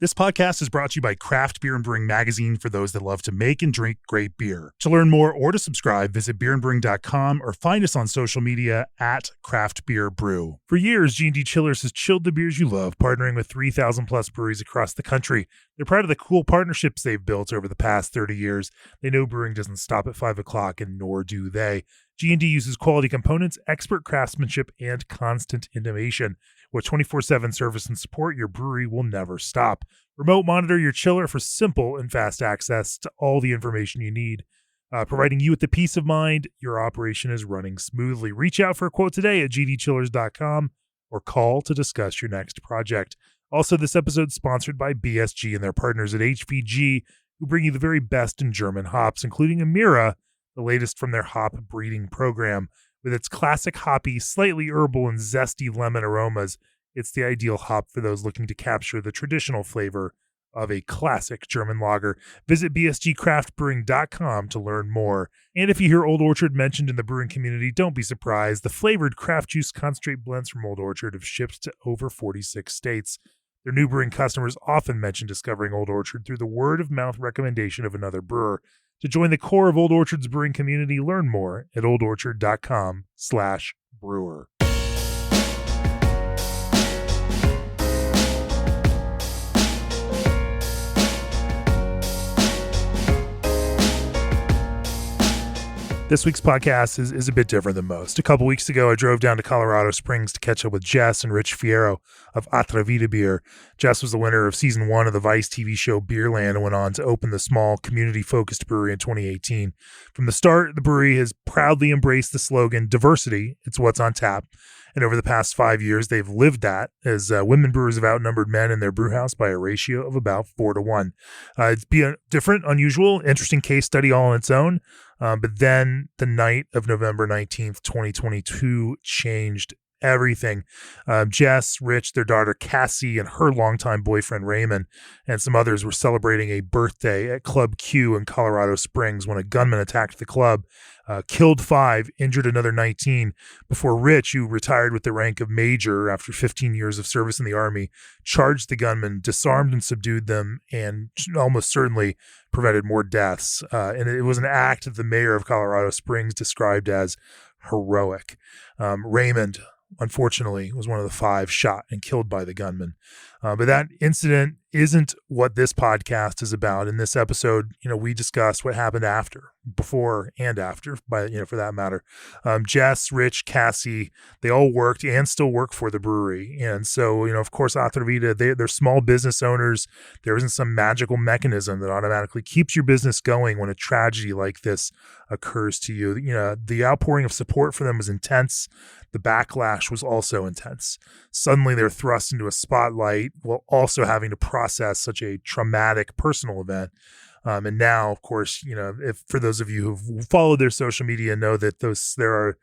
This podcast is brought to you by Craft Beer and Brewing Magazine for those that love to make and drink great beer. To learn more or to subscribe, visit beerandbrewing.com or find us on social media at Craft Beer Brew. For years, G&D Chillers has chilled the beers you love, partnering with 3,000 plus breweries across the country. They're proud of the cool partnerships they've built over the past 30 years. They know brewing doesn't stop at 5 o'clock, and nor do they. G&D uses quality components, expert craftsmanship, and constant innovation. With 24/7 service and support, your brewery will never stop. Remote monitor your chiller for simple and fast access to all the information you need, providing you with the peace of mind your operation is running smoothly. Reach out for a quote today at gdchillers.com or call to discuss your next project. Also, this episode is sponsored by BSG and their partners at HVG, who bring you the very best in German hops, including Amira, the latest from their hop breeding program. With its classic hoppy, slightly herbal, and zesty lemon aromas, it's the ideal hop for those looking to capture the traditional flavor of a classic German lager. Visit bsgcraftbrewing.com to learn more. And if you hear Old Orchard mentioned in the brewing community, don't be surprised. The flavored craft juice concentrate blends from Old Orchard have shipped to over 46 states. Their new brewing customers often mention discovering Old Orchard through the word-of-mouth recommendation of another brewer. To join the core of Old Orchard's brewing community, learn more at oldorchard.com/brewer. This week's podcast is a bit different than most. A couple weeks ago, I drove down to Colorado Springs to catch up with Jess and Rich Fierro of Atrevida Beer. Jess was the winner of season 1 of the Vice TV show Beerland and went on to open the small community-focused brewery in 2018. From the start, the brewery has proudly embraced the slogan, "Diversity, it's what's on tap." And over the past 5 years, they've lived that as women brewers have outnumbered men in their brew house by a ratio of about 4-1. It's been different, unusual, interesting case study all on its own. But then the night of November 19th, 2022 changed everything. Jess, Rich, their daughter Kassy, and her longtime boyfriend Raymond, and some others were celebrating a birthday at Club Q in Colorado Springs when a gunman attacked the club, killed 5, injured another 19, before Rich, who retired with the rank of major after 15 years of service in the Army, charged the gunman, disarmed and subdued them, and almost certainly prevented more deaths. And it was an act that the mayor of Colorado Springs described as heroic. Raymond, unfortunately, was one of the 5 shot and killed by the gunman. But that incident isn't what this podcast is about. In this episode, we discuss what happened after, before and after, for that matter. Jess, Rich, Kassy, they all worked and still work for the brewery. And so, of course, Atrevida, they're small business owners. There isn't some magical mechanism that automatically keeps your business going when a tragedy like this occurs to you. The outpouring of support for them was intense. The backlash was also intense. Suddenly they're thrust into a spotlight while also having to process such a traumatic personal event. And now, of course, if for those of you who've followed their social media know that there's a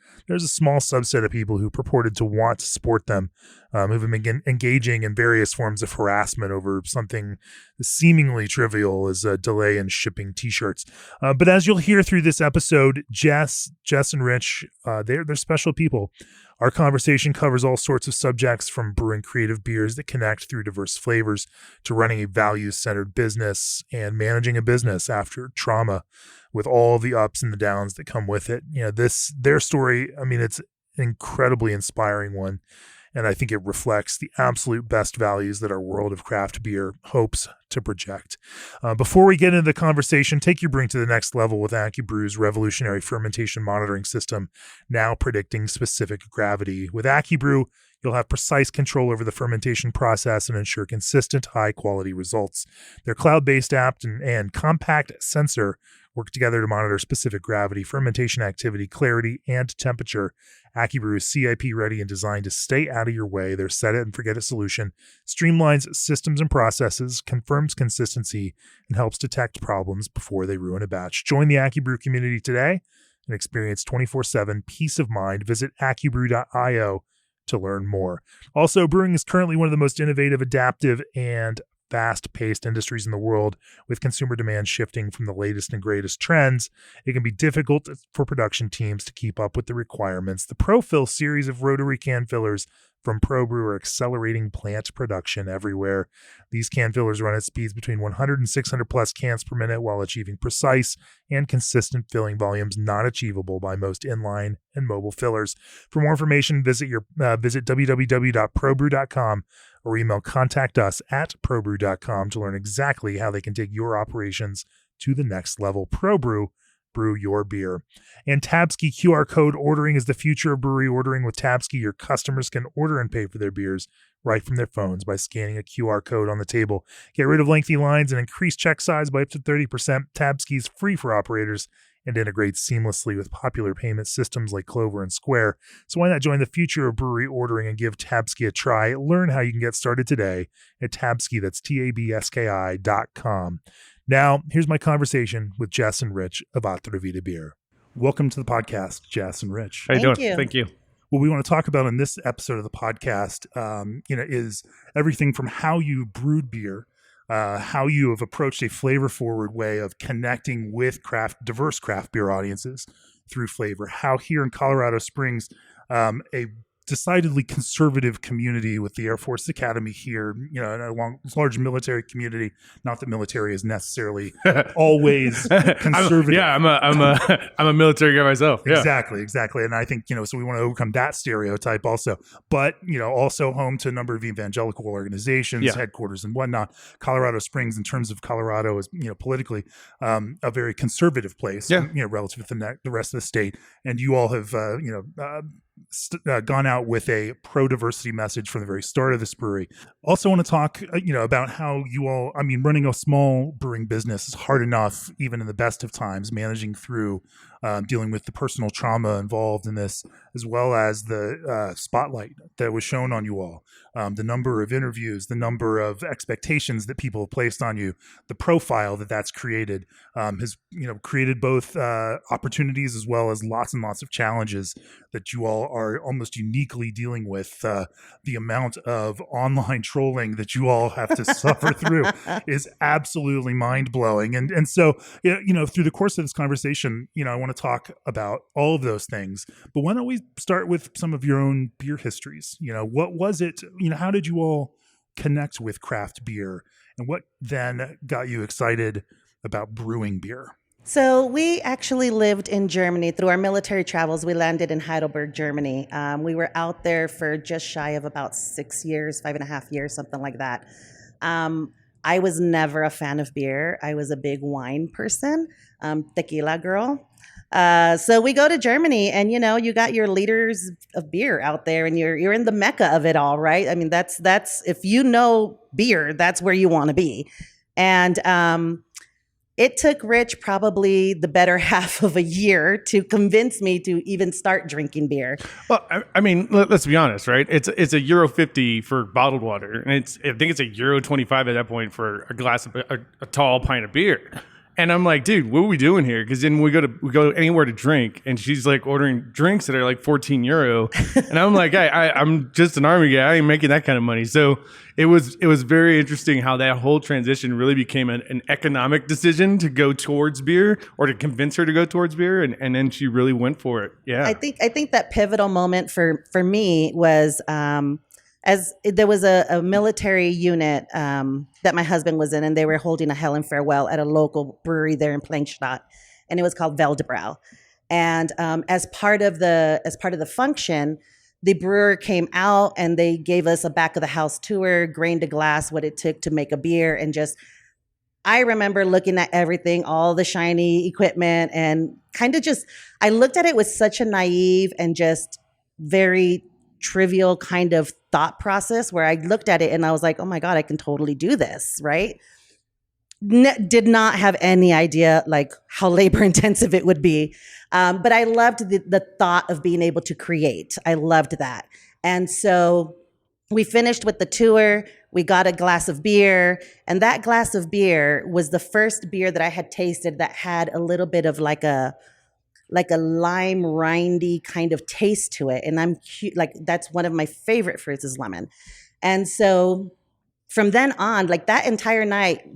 small subset of people who purported to want to support them, who've been engaging in various forms of harassment over something seemingly trivial as a delay in shipping T-shirts. But as you'll hear through this episode, Jess and Rich, they're special people. Our conversation covers all sorts of subjects, from brewing creative beers that connect through diverse flavors to running a values-centered business and managing a business after trauma with all the ups and the downs that come with it. Their story, it's an incredibly inspiring one. And I think it reflects the absolute best values that our world of craft beer hopes to project. Before we get into the conversation, take your brewing to the next level with AccuBrew's revolutionary fermentation monitoring system, now predicting specific gravity. With AccuBrew, you'll have precise control over the fermentation process and ensure consistent, high-quality results. Their cloud-based app and compact sensor work together to monitor specific gravity, fermentation activity, clarity, and temperature. AccuBrew is CIP ready and designed to stay out of your way. Their set it and forget it solution streamlines systems and processes, confirms consistency, and helps detect problems before they ruin a batch. Join the AccuBrew community today and experience 24/7 peace of mind. Visit accubrew.io to learn more. Also, brewing is currently one of the most innovative, adaptive, and fast-paced industries in the world. With consumer demand shifting from the latest and greatest trends, it can be difficult for production teams to keep up with the requirements. The ProFill series of rotary can fillers from ProBrew are accelerating plant production everywhere. These can fillers run at speeds between 100 and 600 plus cans per minute while achieving precise and consistent filling volumes not achievable by most inline and mobile fillers. For more information, visit www.probrew.com or email contact us at probrew.com to learn exactly how they can take your operations to the next level. ProBrew, brew your beer. And Tabsky QR code ordering is the future of brewery ordering. With Tabsky, your customers can order and pay for their beers right from their phones by scanning a QR code on the table. Get rid of lengthy lines and increase check size by up to 30%. Tabsky is free for operators and integrates seamlessly with popular payment systems like Clover and Square. So why not join the future of brewery ordering and give Tabsky a try? Learn how you can get started today at Tabsky, that's TABSKI.com. Now, here's my conversation with Jess and Rich of Atrevida Beer. Welcome to the podcast, Jess and Rich. How you doing? Thank you. What we want to talk about in this episode of the podcast, is everything from how you brewed beer, how you have approached a flavor-forward way of connecting with diverse craft beer audiences through flavor, how here in Colorado Springs, a decidedly conservative community with the Air Force Academy here, and a large military community. Not that military is necessarily always conservative. I'm a military guy myself. Yeah. Exactly. And I think, so we want to overcome that stereotype also. But, also home to a number of evangelical organizations, headquarters and whatnot. Colorado Springs, in terms of Colorado, is, politically a very conservative place, relative to the rest of the state. And you all have, gone out with a pro-diversity message from the very start of this brewery. Also want to talk, about how you all, running a small brewing business is hard enough, even in the best of times, managing through dealing with the personal trauma involved in this, as well as the spotlight that was shown on you all, the number of interviews, the number of expectations that people have placed on you, the profile that's created, has created both opportunities as well as lots and lots of challenges that you all are almost uniquely dealing with. The amount of online trolling that you all have to suffer through is absolutely mind-blowing. And so, through the course of this conversation, I want to talk about all of those things. But why don't we start with some of your own beer histories? What was it? How did you all connect with craft beer? And what then got you excited about brewing beer? So we actually lived in Germany. Through our military travels, we landed in Heidelberg, Germany. We were out there for just shy of about 6 years, 5.5 years, something like that. I was never a fan of beer. I was a big wine person, tequila girl. So we go to Germany and, you got your liters of beer out there and you're in the mecca of it all, right? That's if you know beer, that's where you want to be. And it took Rich probably the better half of a year to convince me to even start drinking beer. Well, let's be honest, right? It's a €1.50 for bottled water, and I think it's a €1.25 at that point for a glass of a tall pint of beer. And I'm like, dude, what are we doing here? Because then we go anywhere to drink, and she's like ordering drinks that are like €14, and I'm like, I'm just an army guy. I ain't making that kind of money. So it was very interesting how that whole transition really became an economic decision to go towards beer, or to convince her to go towards beer, and then she really went for it. Yeah, I think that pivotal moment for me was as there was a military unit that my husband was in, and they were holding a hail and farewell at a local brewery there in Plankstadt, and it was called Veldebrouw. And as part of the function, the brewer came out and they gave us a back of the house tour, grain to glass, what it took to make a beer, and I remember looking at everything, all the shiny equipment, and I looked at it with such a naive and just very trivial kind of thought process, where I looked at it and I was like, oh my God, I can totally do this, right? Did not have any idea like how labor intensive it would be. But I loved the thought of being able to create. I loved that. And so we finished with the tour. We got a glass of beer, and that glass of beer was the first beer that I had tasted that had a little bit of like a lime rindy kind of taste to it. And that's one of my favorite fruits is lemon. And so from then on, like that entire night,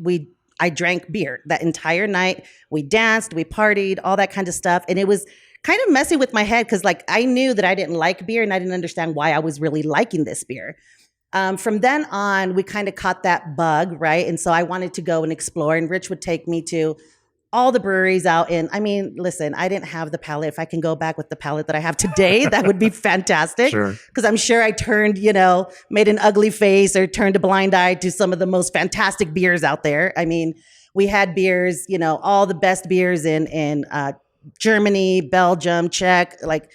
I drank beer that entire night. We danced, we partied, all that kind of stuff. And it was kind of messing with my head because like I knew that I didn't like beer and I didn't understand why I was really liking this beer. From then on, we kind of caught that bug, right? And so I wanted to go and explore, and Rich would take me to all the breweries out in, I mean, listen, I didn't have the palate. If I can go back with the palate that I have today, that would be fantastic. Sure. Because I'm sure I turned, made an ugly face or turned a blind eye to some of the most fantastic beers out there. I mean, we had beers, all the best beers in Germany, Belgium, Czech, like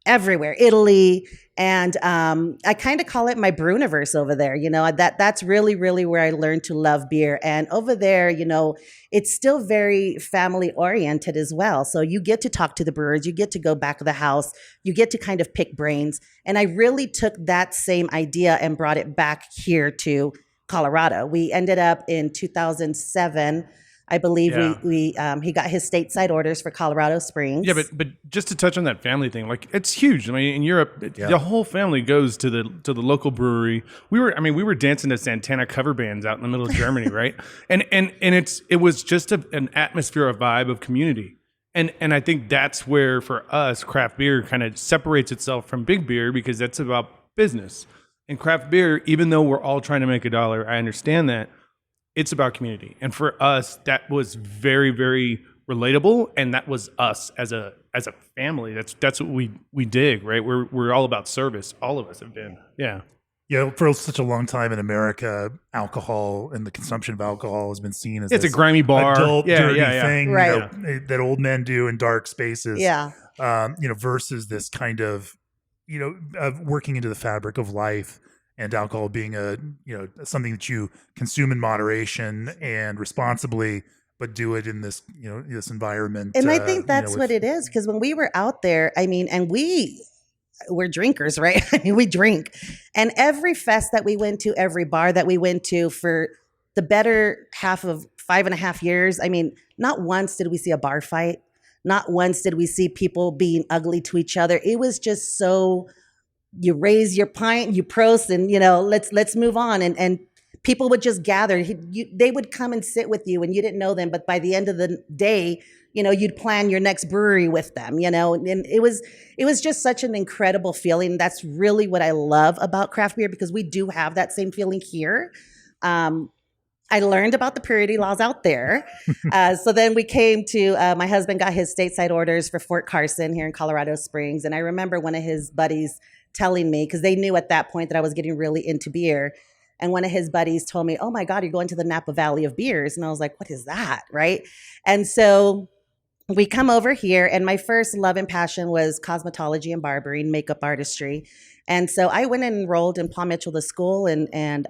everywhere, Italy. And I kind of call it my Bruniverse over there. That's really, really where I learned to love beer. And over there, it's still very family oriented as well. So you get to talk to the brewers, you get to go back of the house, you get to kind of pick brains. And I really took that same idea and brought it back here to Colorado. We ended up in 2007. I believe he got his stateside orders for Colorado Springs. Yeah, but just to touch on that family thing, like it's huge. I mean, in Europe, the whole family goes to the local brewery. We were dancing to Santana cover bands out in the middle of Germany, right? And it was just an atmosphere, a vibe of community. And I think that's where for us craft beer kind of separates itself from big beer because that's about business. And craft beer, even though we're all trying to make a dollar, I understand that. It's about community. And for us, that was very, very relatable. And that was us as a family. That's what we dig, right? We're all about service. All of us have been. Yeah. Yeah, for such a long time in America, alcohol and the consumption of alcohol has been seen as it's a grimy bar, adult, dirty thing right. That old men do in dark spaces. Yeah. Versus this kind of, of working into the fabric of life. And alcohol being something that you consume in moderation and responsibly, but do it in this this environment. And I think that's what it is, because when we were out there, I mean, and we're drinkers, right? I mean, we drink, and every fest that we went to, every bar that we went to for the better half of 5.5 years, I mean, not once did we see a bar fight. Not once did we see people being ugly to each other. It was just so. You raise your pint, you prost, and let's move on. And people would just gather. They would come and sit with you, and you didn't know them. But by the end of the day, you'd plan your next brewery with them. And it was just such an incredible feeling. That's really what I love about craft beer, because we do have that same feeling here. I learned about the purity laws out there. So then we came to, my husband got his stateside orders for Fort Carson here in Colorado Springs. And I remember one of his buddies telling me, because they knew at that point that I was getting really into beer. And one of his buddies told me, "Oh my God, you're going to the Napa Valley of beers." And I was like, "What is that?" Right. And so we come over here, and my first love and passion was cosmetology and barbering, makeup artistry. And so I went and enrolled in Paul Mitchell, the school. And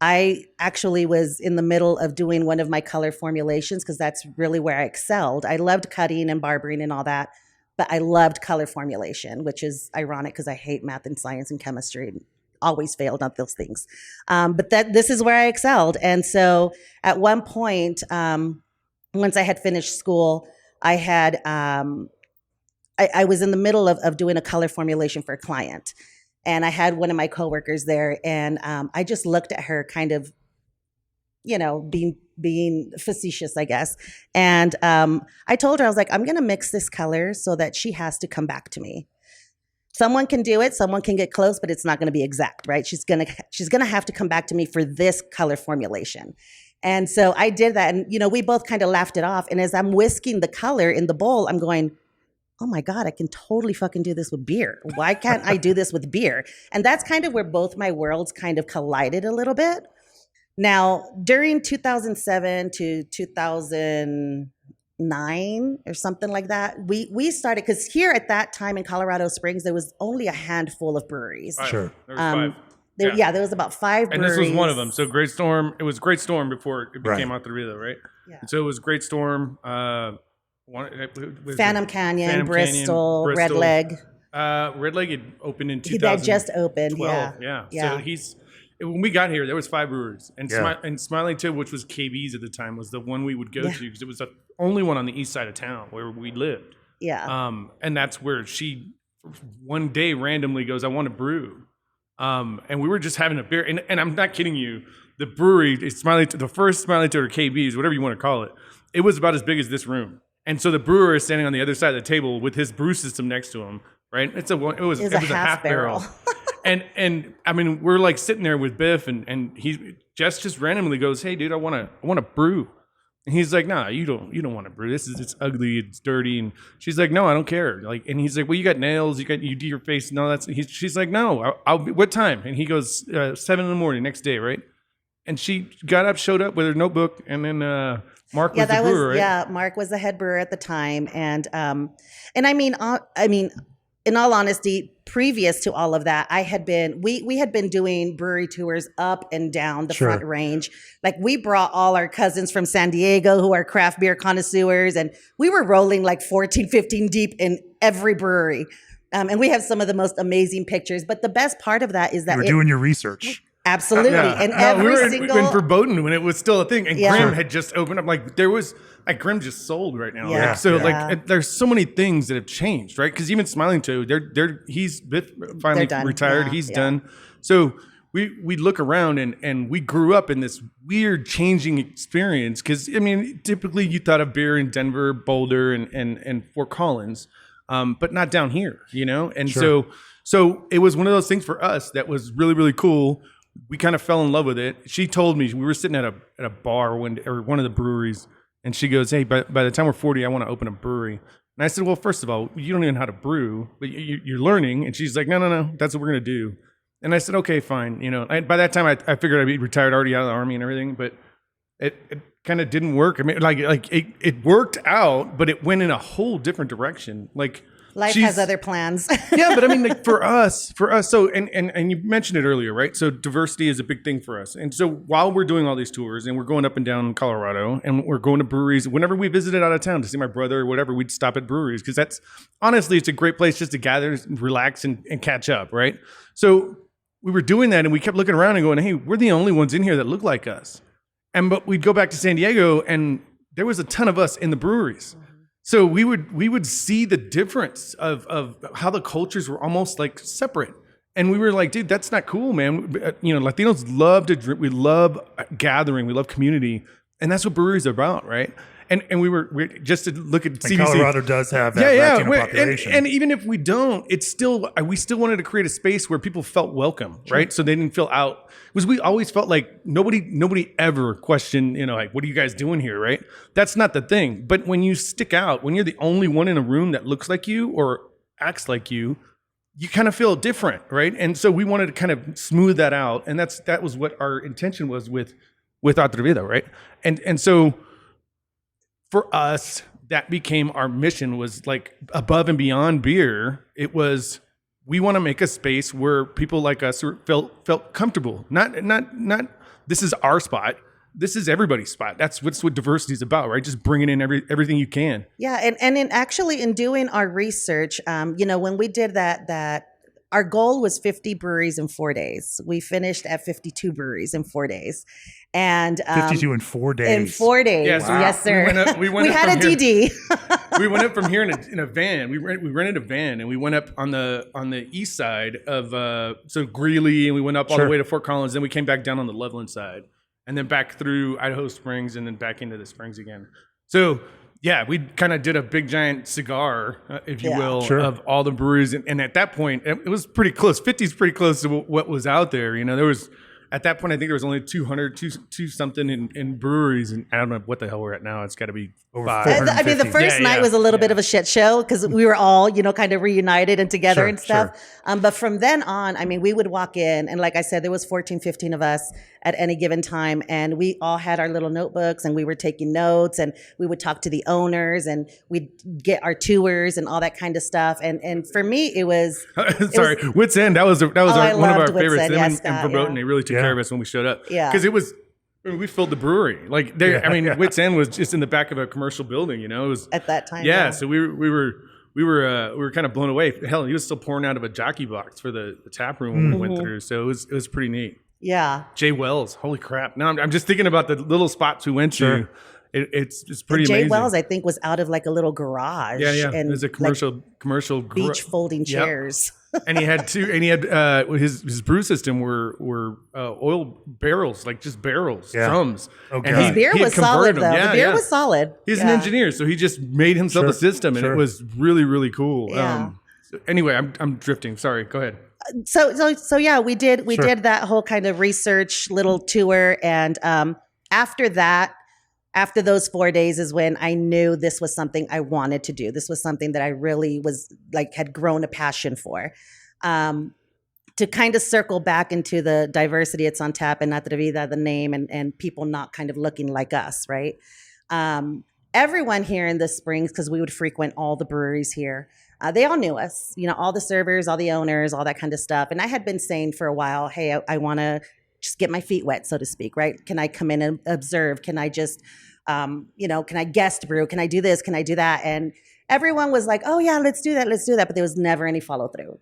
I actually was in the middle of doing one of my color formulations, because that's really where I excelled. I loved cutting and barbering and all that. But I loved color formulation, which is ironic because I hate math and science and chemistry and always failed at those things. But this is where I excelled. And so at one point, once I had finished school, I had I was in the middle of doing a color formulation for a client. And I had one of my coworkers there, and I just looked at her kind of, being facetious, I guess. And I told her, I was like, I'm going to mix this color so that she has to come back to me. Someone can do it. Someone can get close, but it's not going to be exact, right? She's going to have to come back to me for this color formulation. And so I did that. And, we both kind of laughed it off. And as I'm whisking the color in the bowl, I'm going, oh my God, I can totally fucking do this with beer. Why can't I do this with beer? And that's kind of where both my worlds kind of collided a little bit. Now, during 2007 to 2009 or something like that, we started, because here at that time in Colorado Springs, there was only a handful of breweries. Sure. There was 5. There was about 5 breweries. And this was one of them. So Great Storm, it was Great Storm before it became Atrevida, right? Yeah. And so it was Great Storm, Phantom Canyon, Bristol, Red Leg. Red Leg had opened in 2012. That just opened, yeah. So when we got here, there was 5 breweries, and Smiling Tip, which was KB's at the time, was the one we would go to, because it was the only one on the east side of town where we lived. Yeah. And that's where she one day randomly goes, "I want to brew," and we were just having a beer, and I'm not kidding you. The brewery, the first Smiling Tip or KB's, whatever you want to call it, it was about as big as this room. And so the brewer is standing on the other side of the table with his brew system next to him, right? It was a half barrel. and I mean, we're like sitting there with Biff, and Jess just randomly goes, "Hey, dude, I want to brew." And he's like, "Nah, you don't want to brew. It's ugly, it's dirty." And she's like, "No, I don't care." Like, and he's like, "Well, you got nails, you do your face, no, that's." She's like, "No, I'll what time?" And he goes, 7 a.m. next day, right? And she got up, showed up with her notebook, and then Mark was the brewer, right? Yeah, Mark was the head brewer at the time, and I mean, in all honesty, previous to all of that, we had been doing brewery tours up and down the Front Range. Like, we brought all our cousins from San Diego who are craft beer connoisseurs, and we were rolling like 14, 15 deep in every brewery. And we have some of the most amazing pictures. But the best part of that is that you were doing your research. Absolutely. And we were in Verboten when it was still a thing. And Grimm had just opened up. Like, Grimm just sold right now. Yeah. Like, there's so many things that have changed, right? Because even Smiling Toad, he's finally retired. Yeah. He's done. So we look around and we grew up in this weird changing experience. Because, I mean, typically you thought of beer in Denver, Boulder, and Fort Collins, but not down here, you know? And so it was one of those things for us that was really, really cool. We kind of fell in love with it. She told me, we were sitting at a bar or one of the breweries, and she goes, "Hey, by the time we're 40, I want to open a brewery." And I said, "Well, first of all, you don't even know how to brew, but you're learning." And she's like, No, that's what we're going to do. And I said, "Okay, fine." You know, by that time, I figured I'd be retired already out of the Army and everything, but it kind of didn't work. I mean, like it worked out, but it went in a whole different direction. Like, life has other plans. Yeah, but I mean, like, for us, so, and you mentioned it earlier, right? So diversity is a big thing for us. And so while we're doing all these tours and we're going up and down Colorado and we're going to breweries, whenever we visited out of town to see my brother or whatever, we'd stop at breweries because it's a great place just to gather, relax, and catch up, right? So we were doing that and we kept looking around and going, "Hey, we're the only ones in here that look like us." But we'd go back to San Diego and there was a ton of us in the breweries. So we would see the difference of how the cultures were almost like separate. And we were like, "Dude, that's not cool, man." You know, Latinos love to drink. We love gathering. We love community. And that's what breweries are about, right? And we just to look at CDC. Colorado does have that Latino population. And even if we don't, we still wanted to create a space where people felt welcome, right? So they didn't feel out. Because we always felt like nobody ever questioned, you know, like, "What are you guys doing here?" Right? That's not the thing. But when you stick out, when you're the only one in a room that looks like you or acts like you kind of feel different, right? And so we wanted to kind of smooth that out, and that was what our intention was with Atrevida, right? And so for us, that became our mission, was like above and beyond beer. It was, we want to make a space where people like us felt comfortable. Not this is our spot. This is everybody's spot. That's what diversity is about, right? Just bringing in everything you can. Yeah, and in doing our research, you know, when we did that our goal was 50 breweries in 4 days. We finished at 52 breweries in 4 days. And 52 in 4 days. In 4 days. Yeah, so yes, sir. We had a DD. We went up from here in a van. We rented a van and we went up on the east side of so Greeley, and we went up all the way to Fort Collins. Then we came back down on the Loveland side, and then back through Idaho Springs, and then back into the Springs again. So yeah, we kind of did a big giant cigar, if you will, of all the breweries. And at that point, it was pretty close. 50 is pretty close to what was out there. You know, there was, at that point, I think there was only 200 something in breweries. And I don't know what the hell we're at now. It's got to be over 550. I mean, the first night was a little bit of a shit show because we were all, you know, kind of reunited and together and stuff. But from then on, I mean, we would walk in, and like I said, there was 14, 15 of us at any given time. And we all had our little notebooks, and we were taking notes, and we would talk to the owners, and we'd get our tours and all that kind of stuff. And for me, it was... Wits End, that was one of our favorites. End, and Verboten, they really took care of us when we showed up. Yeah. Because it was... I mean, we filled the brewery. Like, I mean, Wits End was just in the back of a commercial building, you know? It was... At that time, so we were kind of blown away. Hell, he was still pouring out of a jockey box for the tap room when we went through. So it was pretty neat. Yeah. Jay Wells, holy crap! Now I'm just thinking about the little spots we went to, It's pretty Jay amazing. Wells, I think, was out of like a little garage. Yeah. And There's a commercial beach folding chairs. And he had his brew system were oil barrels, like just barrels, drums. Okay. And His beer he had was solid, converted though. them. The beer was solid. He's an engineer, so he just made himself a system, and it was really, really cool. Yeah. Anyway, I'm drifting. Sorry. Go ahead. So yeah, we did that whole kind of research little tour, and after that, after those 4 days is when I knew this was something I wanted to do. This was something that I really was like had grown a passion for. To kind of circle back into the diversity, it's on tap and Atrevida, the name, and people not kind of looking like us, right? Everyone here in the Springs, because we would frequent all the breweries here, they all knew us, all the servers, all the owners, all that kind of stuff. And I had been saying for a while, hey, I want to just get my feet wet, so to speak, right? Can I come in and observe? Can I just, can I guest brew? Can I do this? Can I do that? And everyone was like, oh yeah, let's do that. But there was never any follow through.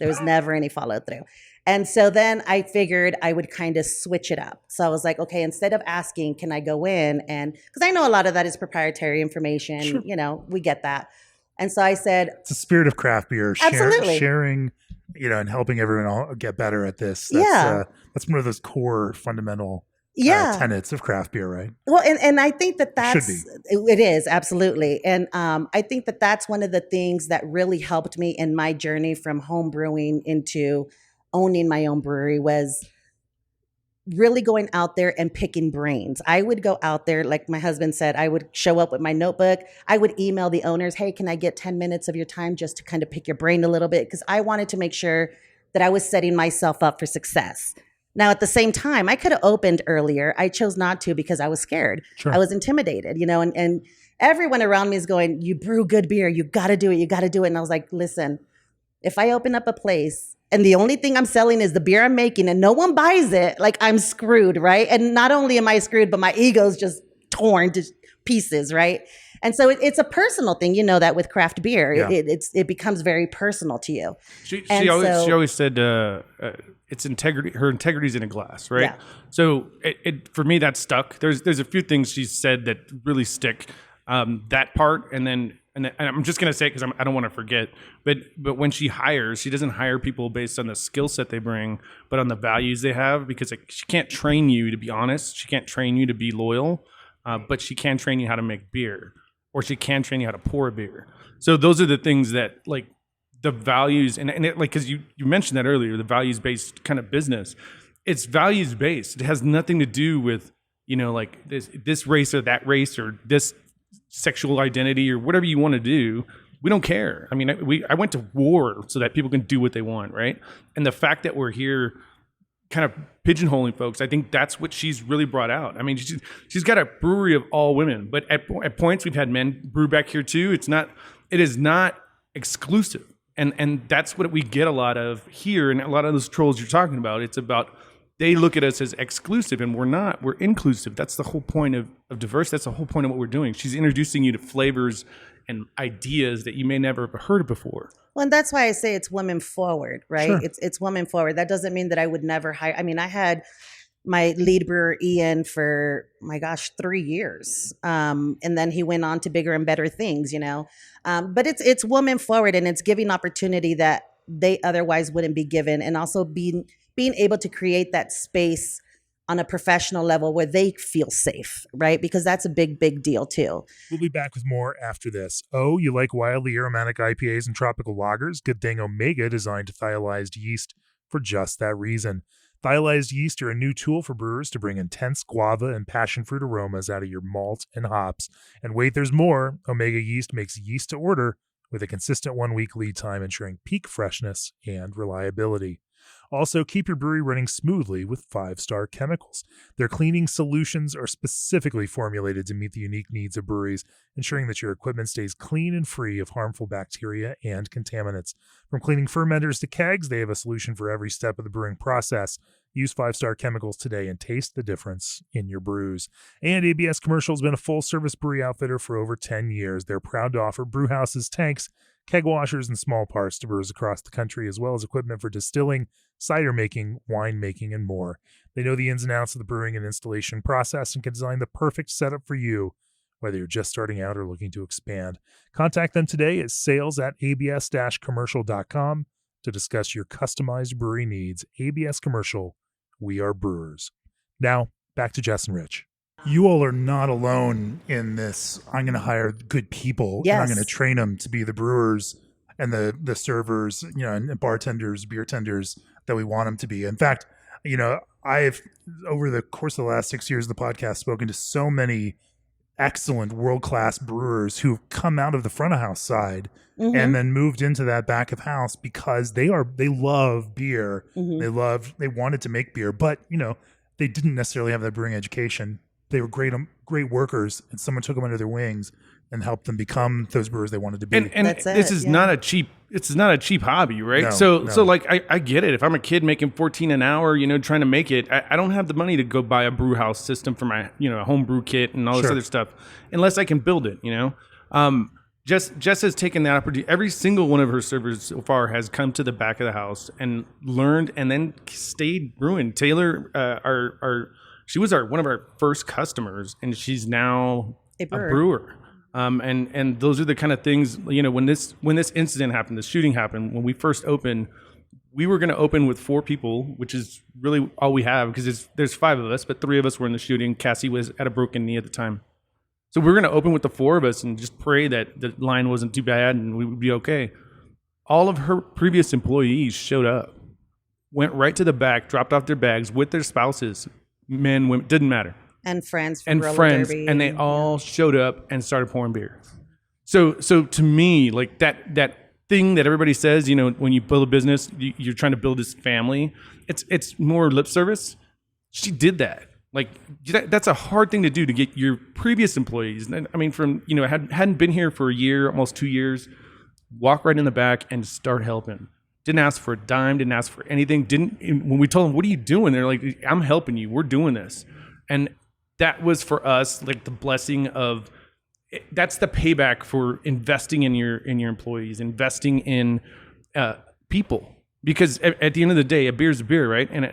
And so then I figured I would kind of switch it up. So I was like, okay, instead of asking, can I go in? And because I know a lot of that is proprietary information, Sure. We get that. And so I said, it's the spirit of craft beer, absolutely. sharing, and helping everyone all get better at this. That's one of those core fundamental tenets of craft beer, right? Well, and I think it is, absolutely. And I think that's one of the things that really helped me in my journey from home brewing into owning my own brewery was really going out there and picking brains. I would go out there, like my husband said, I would show up with my notebook. I would email the owners, hey, can I get 10 minutes of your time just to kind of pick your brain a little bit? Because I wanted to make sure that I was setting myself up for success. Now, at the same time, I could have opened earlier. I chose not to because I was scared. Sure. I was intimidated, and everyone around me is going, you brew good beer. You got to do it. You got to do it. And I was like, listen, if I open up a place and the only thing I'm selling is the beer I'm making and no one buys it, like I'm screwed, right? And not only am I screwed, but my ego's just torn to pieces, right? And so it's a personal thing, that with craft beer, it becomes very personal to you. She always said it's integrity. Her integrity's in a glass, right? Yeah. So it for me that stuck. There's a few things she said that really stick. That part, and I'm just gonna say it because I don't want to forget. But when she hires, she doesn't hire people based on the skill set they bring, but on the values they have. Because she can't train you to be honest. She can't train you to be loyal, but she can train you how to make beer, or she can train you how to pour a beer. So those are the things that like the values and it, like because you mentioned that earlier, the values based kind of business. It's values based. It has nothing to do with like this race or that race or this sexual identity or whatever you want to do. We don't care. I mean, I went to war so that people can do what they want, right? And the fact that we're here kind of pigeonholing folks, I think that's what she's really brought out. I mean, she's got a brewery of all women, but at points we've had men brew back here too. It is not exclusive. And that's what we get a lot of here, and a lot of those trolls you're talking about. It's about they look at us as exclusive, and we're not. We're inclusive. That's the whole point of diversity. That's the whole point of what we're doing. She's introducing you to flavors and ideas that you may never have heard before. Well, and that's why I say it's women forward, right? Sure. It's women forward. That doesn't mean that I would never hire. I mean, I had my lead brewer Ian for 3 years, and then he went on to bigger and better things, But it's women forward, and it's giving opportunity that they otherwise wouldn't be given, and also being able to create that space on a professional level where they feel safe, right? Because that's a big, big deal too. We'll be back with more after this. Oh, you like wildly aromatic IPAs and tropical lagers? Good thing Omega designed thiolized yeast for just that reason. Thiolized yeast are a new tool for brewers to bring intense guava and passion fruit aromas out of your malt and hops. And wait, there's more. Omega yeast makes yeast to order with a consistent 1-week lead time, ensuring peak freshness and reliability. Also, keep your brewery running smoothly with 5-star chemicals. Their cleaning solutions are specifically formulated to meet the unique needs of breweries, ensuring that your equipment stays clean and free of harmful bacteria and contaminants. From cleaning fermenters to kegs, they have a solution for every step of the brewing process. Use 5-star chemicals today and taste the difference in your brews. And ABS Commercial has been a full-service brewery outfitter for over 10 years. They're proud to offer brew houses, tanks, keg washers, and small parts to brewers across the country, as well as equipment for distilling, cider making, wine making, and more. They know the ins and outs of the brewing and installation process and can design the perfect setup for you. whether you're just starting out or looking to expand. Contact them today at sales@abs-commercial.com to discuss your customized brewery needs. ABS Commercial, we are brewers. Now, back to Jess and Rich. You all are not alone in this. I'm going to hire good people, and I'm going to train them to be the brewers and the servers, and bartenders, beer tenders that we want them to be. In fact, I've, over the course of the last 6 years of the podcast, spoken to so many excellent world-class brewers who've come out of the front of house side and then moved into that back of house because they love beer. They wanted to make beer, but they didn't necessarily have that brewing education. They were great workers, and someone took them under their wings and helped them become those brewers they wanted to be. And this is not a cheap. It's not a cheap hobby, right? No, so like I get it. If I'm a kid making $14 an hour, trying to make it, I don't have the money to go buy a brew house system for my a home brew kit and all this other stuff, unless I can build it. Jess has taken that opportunity. Every single one of her servers so far has come to the back of the house and learned, and then stayed brewing. Taylor, she was one of our first customers, and she's now a brewer. And those are the kind of things, when this incident happened, the shooting happened, when we first opened, we were going to open with 4 people, which is really all we have, because there's 5 of us, but 3 of us were in the shooting. Kassy was at a broken knee at the time. So we were going to open with the 4 of us and just pray that the line wasn't too bad and we would be okay. All of her previous employees showed up, went right to the back, dropped off their bags with their spouses, men, women, didn't matter. And friends from roller derby. And they all showed up and started pouring beer. So to me, like that thing that everybody says, when you build a business, you're trying to build this family. It's more lip service. She did that. Like that's a hard thing to do, to get your previous employees. I mean, from hadn't been here for a year, almost 2 years, walk right in the back and start helping. Didn't ask for a dime. Didn't ask for anything. When we told them, "What are you doing?" They're like, "I'm helping you. We're doing this." And that was for us like the blessing of. That's the payback for investing in your employees, investing in people. Because at the end of the day, a beer is a beer, right? And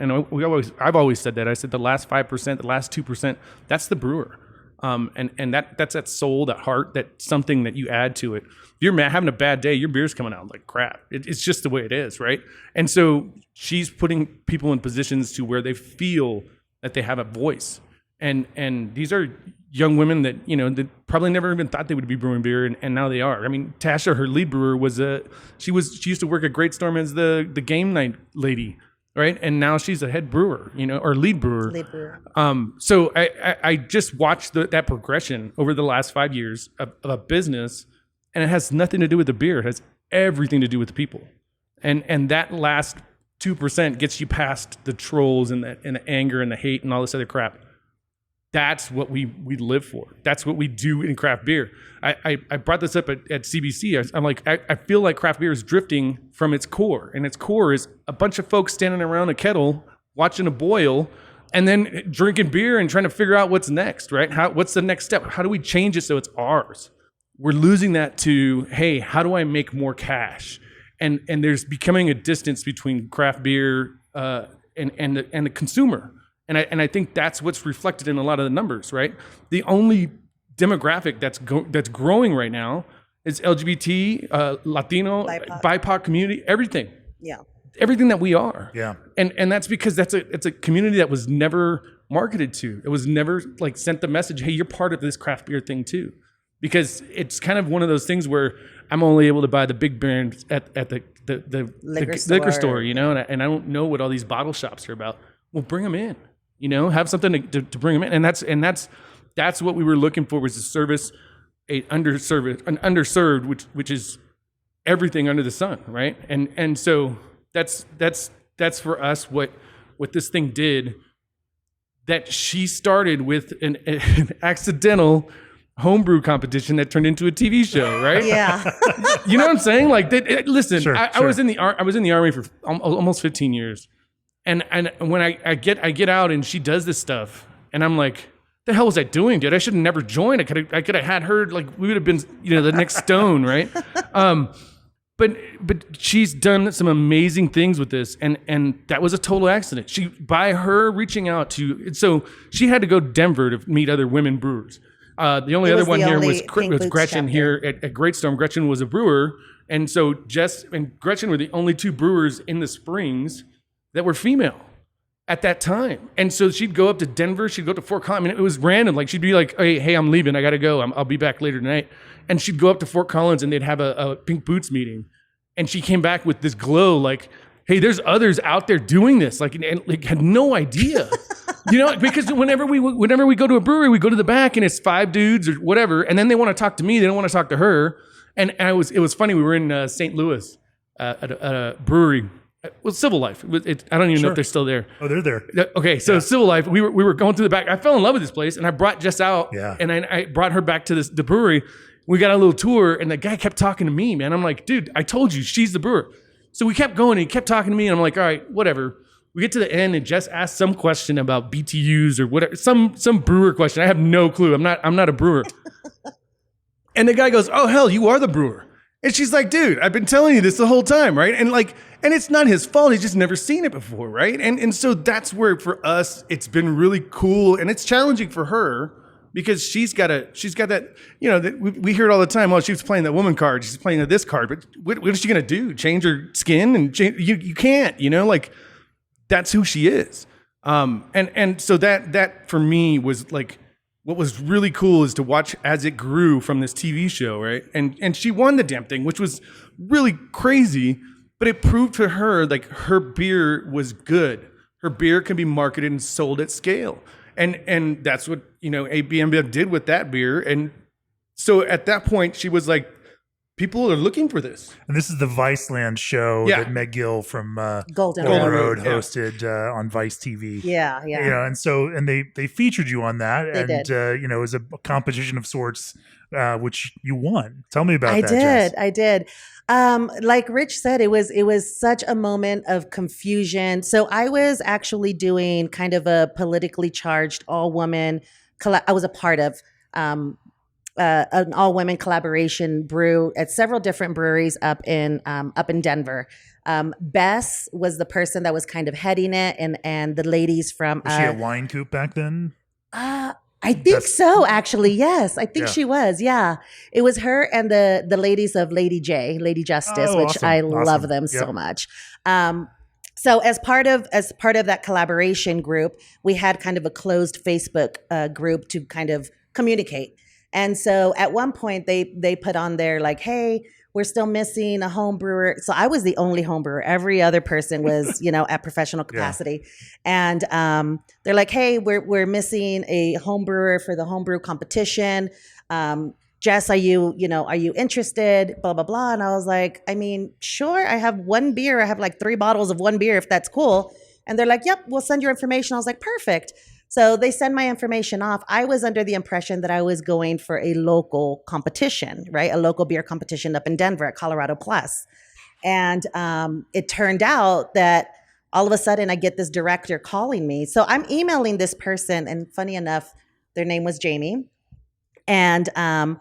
I've always said that. I said the last 5%, the last 2%, that's the brewer. And that's that soul, that heart, that something that you add to it. If you're having a bad day, your beer's coming out like crap. It's just the way it is, right? And so she's putting people in positions to where they feel that they have a voice. And these are young women that, that probably never even thought they would be brewing beer, and now they are. I mean, Tasha, her lead brewer, she used to work at Great Storm as the game night lady, right? And now she's a head brewer, or lead brewer. Lead brewer. So I just watched that progression over the last 5 years of a business, and it has nothing to do with the beer. It has everything to do with the people. And that last 2% gets you past the trolls and the anger and the hate and all this other crap. That's what we live for. That's what we do in craft beer. I brought this up at CBC. I'm like, I feel like craft beer is drifting from its core. And its core is a bunch of folks standing around a kettle, watching a boil, and then drinking beer and trying to figure out what's next, right? What's the next step? How do we change it so it's ours? We're losing that to, hey, how do I make more cash? And there's becoming a distance between craft beer and the consumer. And I think that's what's reflected in a lot of the numbers, right? The only demographic that's growing right now is LGBT, Latino, BIPOC community, everything. Yeah. Everything that we are. Yeah. And that's because it's a community that was never marketed to. It was never like sent the message, hey, you're part of this craft beer thing too. Because it's kind of one of those things where I'm only able to buy the big brands at the liquor store, and I don't know what all these bottle shops are about. Well, bring them in. Have something to bring them in, and that's what we were looking for, was to service an underserved, which is everything under the sun, right? And so that's for us what this thing did. That she started with an accidental homebrew competition that turned into a TV show, right? Yeah. You know what I'm saying? Like, listen, Sure, I was in the Army for almost 15 years. And when I get out and she does this stuff, and I'm like, the hell was I doing, dude? I should have never joined. I could have had her, like, we would have been, the next Stone, right? But she's done some amazing things with this, and that was a total accident. By her reaching out so she had to go to Denver to meet other women brewers. The only It other was one the here only was, Pink was Boots Gretchen chapter. here at Great Storm. Gretchen was a brewer. And so Jess and Gretchen were the only two brewers in the Springs that were female at that time. And so she'd go up to Denver, she'd go up to Fort Collins. I mean, it was random. Like she'd be like, hey, I'm leaving. I got to go. I'll be back later tonight. And she'd go up to Fort Collins and they'd have a Pink Boots meeting. And she came back with this glow like, hey, there's others out there doing this. Like, and like had no idea, because whenever we go to a brewery, we go to the back and it's 5 dudes or whatever. And then they want to talk to me. They don't want to talk to her. And it was funny. We were in St. Louis at a brewery. Well, Civil Life. I don't even know if they're still there. Oh, they're there. Okay, so Civil Life. We were going through the back. I fell in love with this place, and I brought Jess out. Yeah. And I brought her back to the brewery. We got a little tour, and the guy kept talking to me, man. I'm like, dude, I told you, she's the brewer. So we kept going, and he kept talking to me, and I'm like, all right, whatever. We get to the end, and Jess asked some question about BTUs or whatever, some brewer question. I have no clue. I'm not a brewer. And the guy goes, oh, hell, you are the brewer. And she's like, dude, I've been telling you this the whole time, right? And it's not his fault. He's just never seen it before, right? And so that's where, for us, it's been really cool. And it's challenging for her because she's got that, we hear it all the time. Oh, she was playing that woman card. She's playing this card. But what is she going to do? Change her skin? And you can't, that's who she is. And so that for me was like, what was really cool is to watch as it grew from this TV show, right? And she won the damn thing, which was really crazy, but it proved to her like her beer was good. Her beer can be marketed and sold at scale. And that's what, ABM did with that beer. And so at that point, she was like, people are looking for this. And this is the Viceland show that Meg Gill from Golden Road Road. hosted on Vice TV. Yeah. And they featured you on that. They and, did. it was a competition of sorts, which you won. Tell me about that, Jess. I did. Like Rich said, it was such a moment of confusion. So I was actually doing kind of a politically charged all-woman, I was a part of an all-women collaboration brew at several different breweries up in Denver. Bess was the person that was kind of heading it, and the ladies from Was she at Wine Coop back then? I think so, actually. Yes, I think she was. Yeah, it was her and the ladies of Lady Justice, which awesome. I love them so much. So as part of that collaboration group, we had kind of a closed Facebook group to kind of communicate. And so at one point they put on there like, hey, we're still missing a home brewer. So I was the only home brewer. Every other person was, at professional capacity. And they're like, hey, we're missing a home brewer for the homebrew competition. Jess, are you interested? Blah, blah, blah. And I was like, I mean, sure. I have one beer. I have like 3 bottles of one beer, if that's cool. And they're like, yep, we'll send your information. I was like, perfect. So they send my information off. I was under the impression that I was going for a local competition, right? A local beer competition up in Denver at Colorado Plus. And it turned out that all of a sudden I get this director calling me. So I'm emailing this person, and funny enough, their name was Jamie. And I'm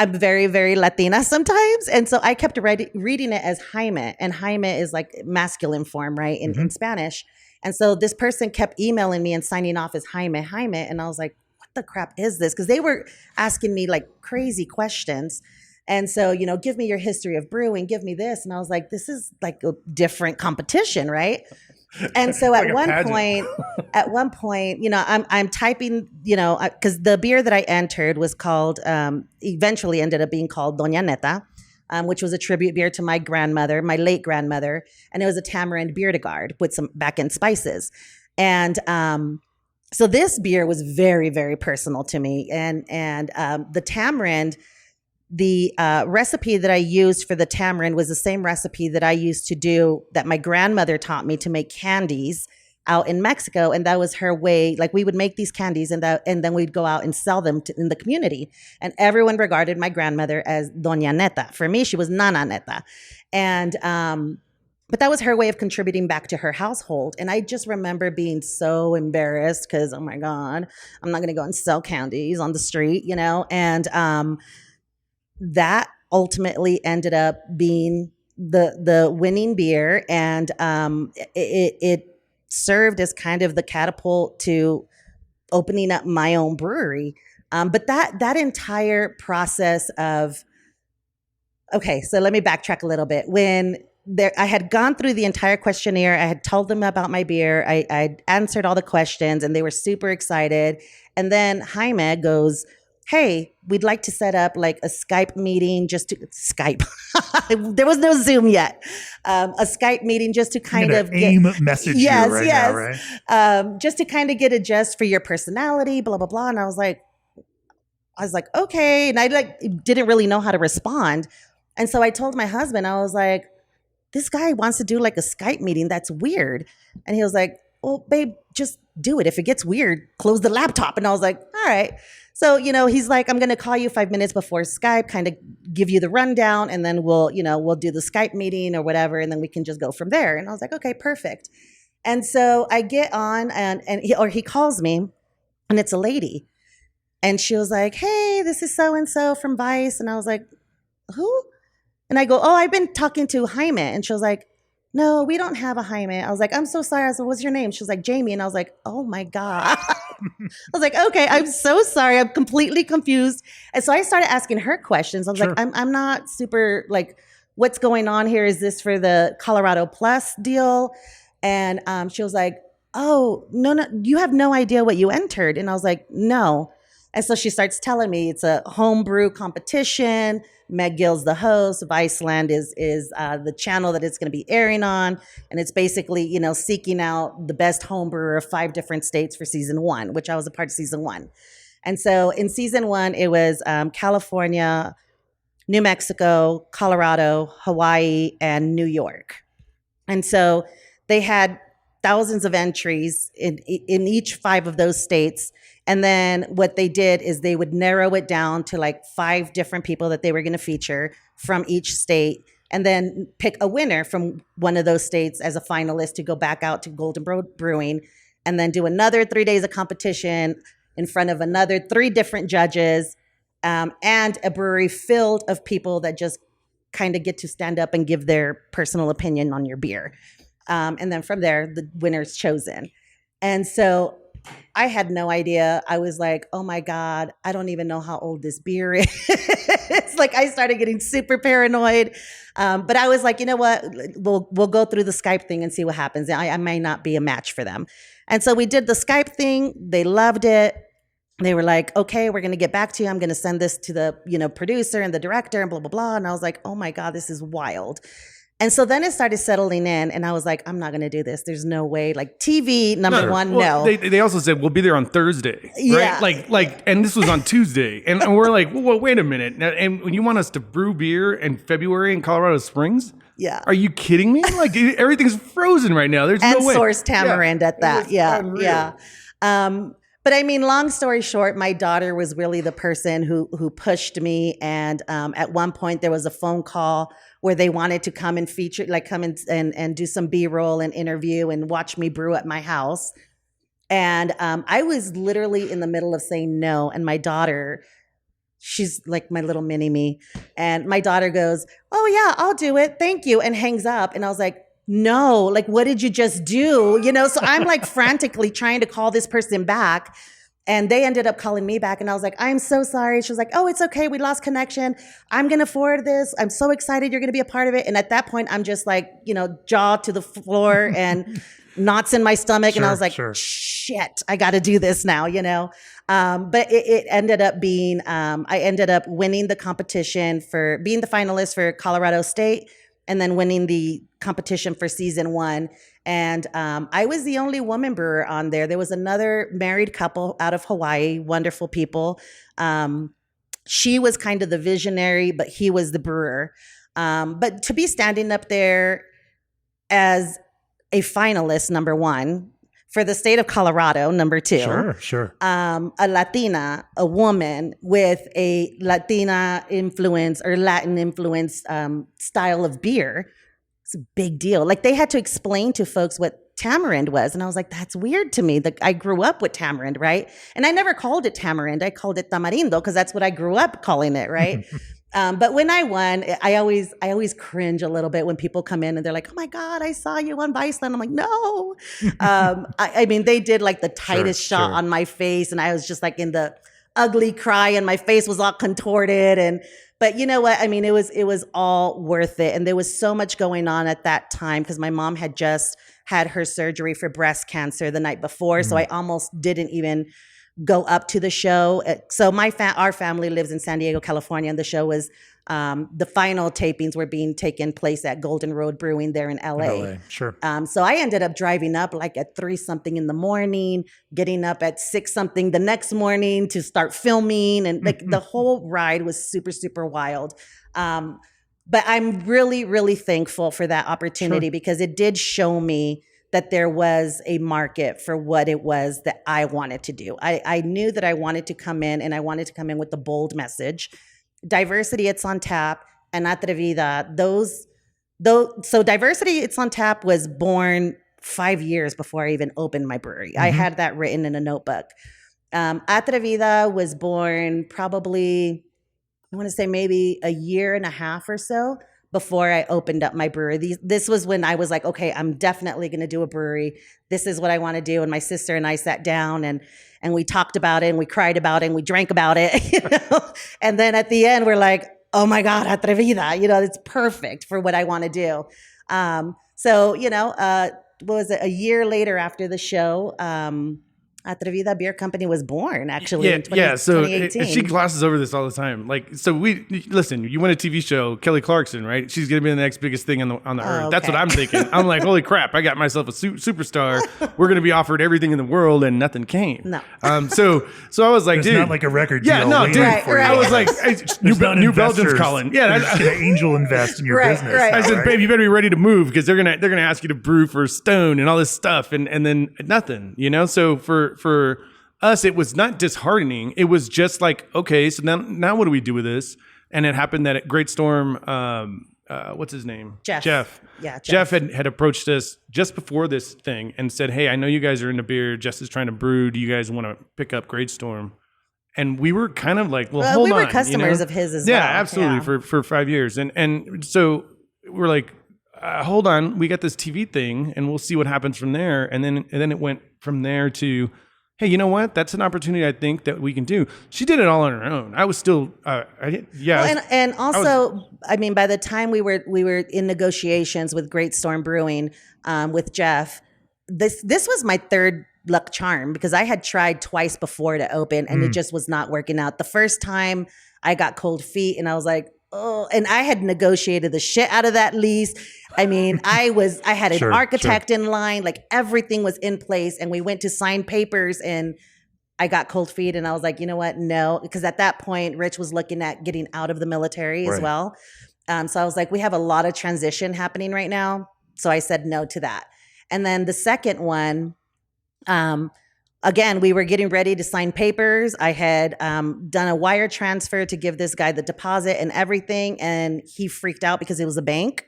very, very Latina sometimes. And so I kept reading it as Jaime. And Jaime is like masculine form, right? In Spanish. And so this person kept emailing me and signing off as Jaime. And I was like, what the crap is this? Because they were asking me like crazy questions. And so, give me your history of brewing, give me this. And I was like, this is like a different competition, right? And so at one point, I'm typing, because the beer that I entered was called, eventually ended up being called Doña Neta. Which was a tribute beer to my grandmother, my late grandmother. And it was a tamarind beer to guard with some back-end spices. And so this beer was very, very personal to me. And the tamarind, the recipe that I used for the tamarind was the same recipe that I used to do, that my grandmother taught me to make candies out in Mexico. And that was her way. Like we would make these candies and then we'd go out and sell them in the community. And everyone regarded my grandmother as Doña Neta. For me, she was Nana Neta. And, but that was her way of contributing back to her household. And I just remember being so embarrassed because, oh my God, I'm not going to go and sell candies on the street, and that ultimately ended up being the winning beer. And it served as kind of the catapult to opening up my own brewery. But that entire process of, okay, so let me backtrack a little bit. I had gone through the entire questionnaire. I had told them about my beer. I answered all the questions and they were super excited. And then Jaime goes, hey, we'd like to set up like a Skype meeting Skype. There was no Zoom yet. A Skype meeting just to kind of message you right now, right? Just to kind of get a gist for your personality, blah, blah, blah. And I was like, okay. And I didn't really know how to respond. And so I told my husband, I was like, this guy wants to do like a Skype meeting. That's weird. And he was like, well, babe, just do it. If it gets weird, close the laptop. And I was like, all right. So, he's like, I'm going to call you 5 minutes before Skype, kind of give you the rundown. And then we'll do the Skype meeting or whatever. And then we can just go from there. And I was like, okay, perfect. And so I get on he calls me and it's a lady. And she was like, hey, this is so-and-so from Vice. And I was like, who? And I go, oh, I've been talking to Jaime. And she was like, no, we don't have a Jaime. I was like, I'm so sorry. I was like, what's your name? She was like, Jamie. And I was like, oh my God. I was like, okay, I'm so sorry. I'm completely confused. And so I started asking her questions. I was like, I'm not super like, what's going on here? Is this for the Colorado Plus deal? And she was like, oh, no, you have no idea what you entered. And I was like, no. And so she starts telling me it's a homebrew competition. Meg Gill's the host. Viceland is the channel that it's going to be airing on. And it's basically, seeking out the best homebrewer of 5 different states for season 1, which I was a part of season 1. And so in season 1, it was California, New Mexico, Colorado, Hawaii, and New York. And so they had thousands of entries in each 5 of those states. And then what they did is they would narrow it down to like 5 different people that they were going to feature from each state, and then pick a winner from one of those states as a finalist to go back out to Golden Brewing, and then do another 3 days of competition in front of another 3 different judges, and a brewery filled of people that just kind of get to stand up and give their personal opinion on your beer. And then from there, the winner's chosen. And so I had no idea. I was like, oh my God, I don't even know how old this beer is. It's like I started getting super paranoid. But I was like, you know what? We'll go through the Skype thing and see what happens. I might not be a match for them. And so we did the Skype thing. They loved it. They were like, okay, we're going to get back to you. I'm going to send this to the producer and the director and blah, blah, blah. And I was like, oh my God, this is wild. And so then it started settling in, and I was like, I'm not going to do this. There's no way. Like TV, number one, no. They also said, we'll be there on Thursday, yeah. right? Like, and this was on Tuesday. And we're like, well, wait a minute. And when you want us to brew beer in February in Colorado Springs? Yeah. Are you kidding me? Like, everything's frozen right now. There's no way. And source tamarind at that. Yeah. Unreal. Yeah. But I mean, long story short, my daughter was really the person who pushed me. And at one point there was a phone call where they wanted to come and feature, like come and do some B-roll and interview and watch me brew at my house. And I was literally in the middle of saying no. And my daughter, she's like my little mini me. And my daughter goes, oh yeah, I'll do it. Thank you. And hangs up. And I was like, no, like, what did you just do? So I'm like frantically trying to call this person back. And they ended up calling me back. And I was like, I'm so sorry. She was like, oh, it's okay. We lost connection. I'm going to forward this. I'm so excited you're going to be a part of it. And at that point, I'm just like, jaw to the floor and knots in my stomach. And I was like, shit, I got to do this now, But it ended up being, I ended up winning the competition for being the finalist for Colorado State, and then winning the competition for season 1. And I was the only woman brewer on there. There was another married couple out of Hawaii, wonderful people. She was kind of the visionary, but he was the brewer. But to be standing up there as a finalist, number 1, for the state of Colorado, number 2. Sure. A Latina, a woman with a Latina influence or Latin influence style of beer. It's a big deal. Like, they had to explain to folks what tamarind was. And I was like, that's weird to me. I grew up with tamarind, right? And I never called it tamarind. I called it tamarindo because that's what I grew up calling it, right? But when I won, I always cringe a little bit when people come in and they're like, oh my God, I saw you on Viceland. I'm like, no. I mean, they did like the tightest shot on my face. And I was just like in the ugly cry and my face was all contorted. But you know what? I mean, it was all worth it. And there was so much going on at that time because my mom had just had her surgery for breast cancer the night before. So I almost didn't even go up to the show. So our family lives in San Diego, California, and the show was the final tapings were being taken place at Golden Road Brewing there in LA. Sure. So I ended up driving up like at 3-something in the morning, getting up at 6-something the next morning to start filming, and like the whole ride was super, super wild. But I'm really, really thankful for that opportunity because it did show me that there was a market for what it was that I wanted to do. I knew that I wanted to come in, and I wanted to come in with the bold message. Diversity, It's on Tap, and Atrevida, so Diversity, It's on Tap was born 5 years before I even opened my brewery. I had that written in a notebook. Atrevida was born probably, I want to say maybe a year and a half or so before I opened up my brewery. This was when I was like, okay, I'm definitely going to do a brewery. This is what I want to do. And my sister and I sat down and we talked about it, and we cried about it, and we drank about it, And then at the end, we're like, oh my God, Atrevida, it's perfect for what I want to do. So, what was it? A year later after the show, Atrevida Beer Company was born, actually, in 2018. She glosses over this all the time. Like, so listen, you win a TV show, Kelly Clarkson, right? She's going to be the next biggest thing on the earth. That's what I'm thinking. I'm like, holy crap, I got myself a superstar. We're going to be offered everything in the world, and nothing came. No. So I was like, There's not like a record deal. Yeah, no, dude. Right. I was like, New Belgium's calling. Yeah. You're just going to angel invest in your business. Right. I said, babe, you better be ready to move because they're gonna ask you to brew for Stone and all this stuff, and then nothing, So for us, it was not disheartening. It was just like, okay, so now what do we do with this? And it happened that at Great Storm, what's his name? Jeff. Yeah, Jeff had approached us just before this thing and said, hey, I know you guys are into beer. Jess is trying to brew. Do you guys want to pick up Great Storm? And we were kind of like, well, hold on. We were customers of his as well. Yeah, absolutely, for 5 years. And so we're like, hold on, we got this TV thing, and we'll see what happens from there. And then it went from there to, hey, you know what? That's an opportunity I think that we can do. She did it all on her own. I was still, I mean, by the time we were in negotiations with Great Storm Brewing, with Jeff, this was my third luck charm because I had tried twice before to open, and it just was not working out. The first time I got cold feet, and I was like, oh, and I had negotiated the shit out of that lease. I mean, I had an architect in line, like everything was in place, and we went to sign papers, and I got cold feet, and I was like, you know what? No, because at that point, Rich was looking at getting out of the military as well. So I was like, we have a lot of transition happening right now. So I said no to that. And then the second one, again, we were getting ready to sign papers. I had done a wire transfer to give this guy the deposit and everything. And he freaked out because it was a bank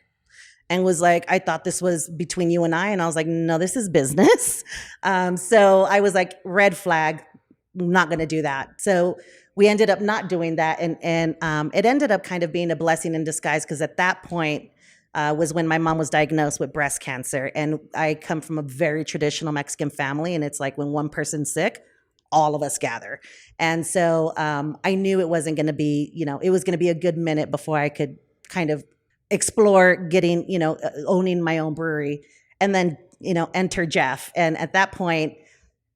and was like, I thought this was between you and I. And I was like, no, this is business. So I was like, red flag, I'm not going to do that. So we ended up not doing that. And it ended up kind of being a blessing in disguise because at that point, was when my mom was diagnosed with breast cancer. And I come from a very traditional Mexican family. And it's like when one person's sick, all of us gather. And so I knew it wasn't going to be, it was going to be a good minute before I could kind of explore getting, owning my own brewery and then, enter Jeff. And at that point,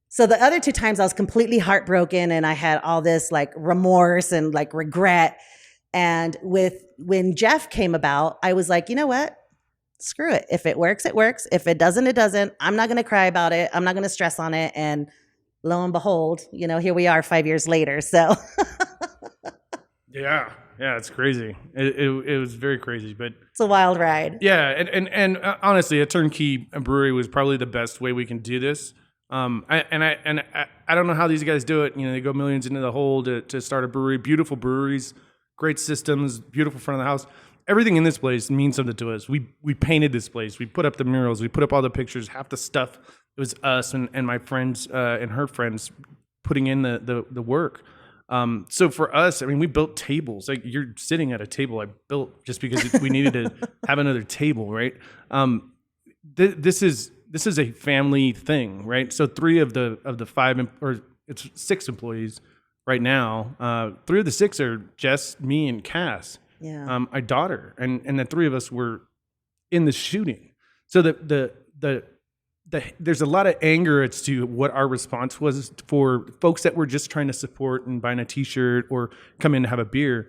so the other two times I was completely heartbroken and I had all this like remorse and like regret. And when Jeff came about, I was like, you know what? Screw it. If it works, it works. If it doesn't, it doesn't. I'm not going to cry about it. I'm not going to stress on it. And lo and behold, here we are 5 years later. So yeah, it's crazy. It was very crazy, but it's a wild ride. Yeah, and honestly, a turnkey brewery was probably the best way we can do this. I don't know how these guys do it. They go millions into the hole to start a brewery. Beautiful breweries, great systems, beautiful front of the house. Everything in this place means something to us. We painted this place. We put up the murals. We put up all the pictures. Half the stuff, it was us and my friends and her friends putting in the work. So for us, I mean, we built tables. Like you're sitting at a table I built just because we needed to have another table, right? This is a family thing, right? So 3 of the 5 or it's 6 employees right now. 3 of the 6 are Jess, me, and Kass. Yeah. My daughter, and the 3 of us were in the shooting. So there's a lot of anger as to what our response was for folks that were just trying to support and buying a T-shirt or come in to have a beer.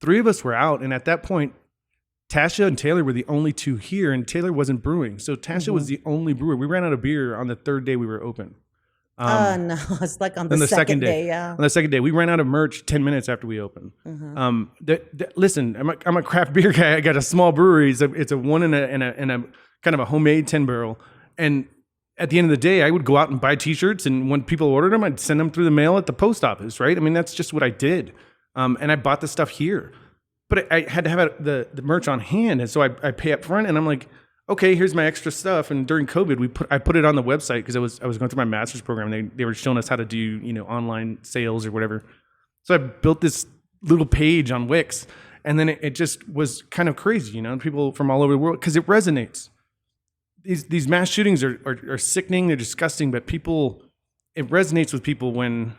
3 of us were out, and at that point, Tasha and Taylor were the only 2 here, and Taylor wasn't brewing. So Tasha was the only brewer. We ran out of beer on the 3rd day we were open. No, it's like on the second day. Yeah. On the second day, we ran out of merch 10 minutes after we opened. Listen, I'm a craft beer guy. I got a small brewery. It's a one in a kind of a homemade 10 barrel. And at the end of the day, I would go out and buy T-shirts, and when people ordered them, I'd send them through the mail at the post office. Right? I mean, that's just what I did. And I bought the stuff here, but I had to have the merch on hand, and so I pay up front, and I'm like, okay, here's my extra stuff. And during COVID, I put it on the website because I was going through my master's program. They were showing us how to do online sales or whatever. So I built this little page on Wix, and then it just was kind of crazy, people from all over the world, because it resonates. These mass shootings are sickening, they're disgusting, but it resonates with people when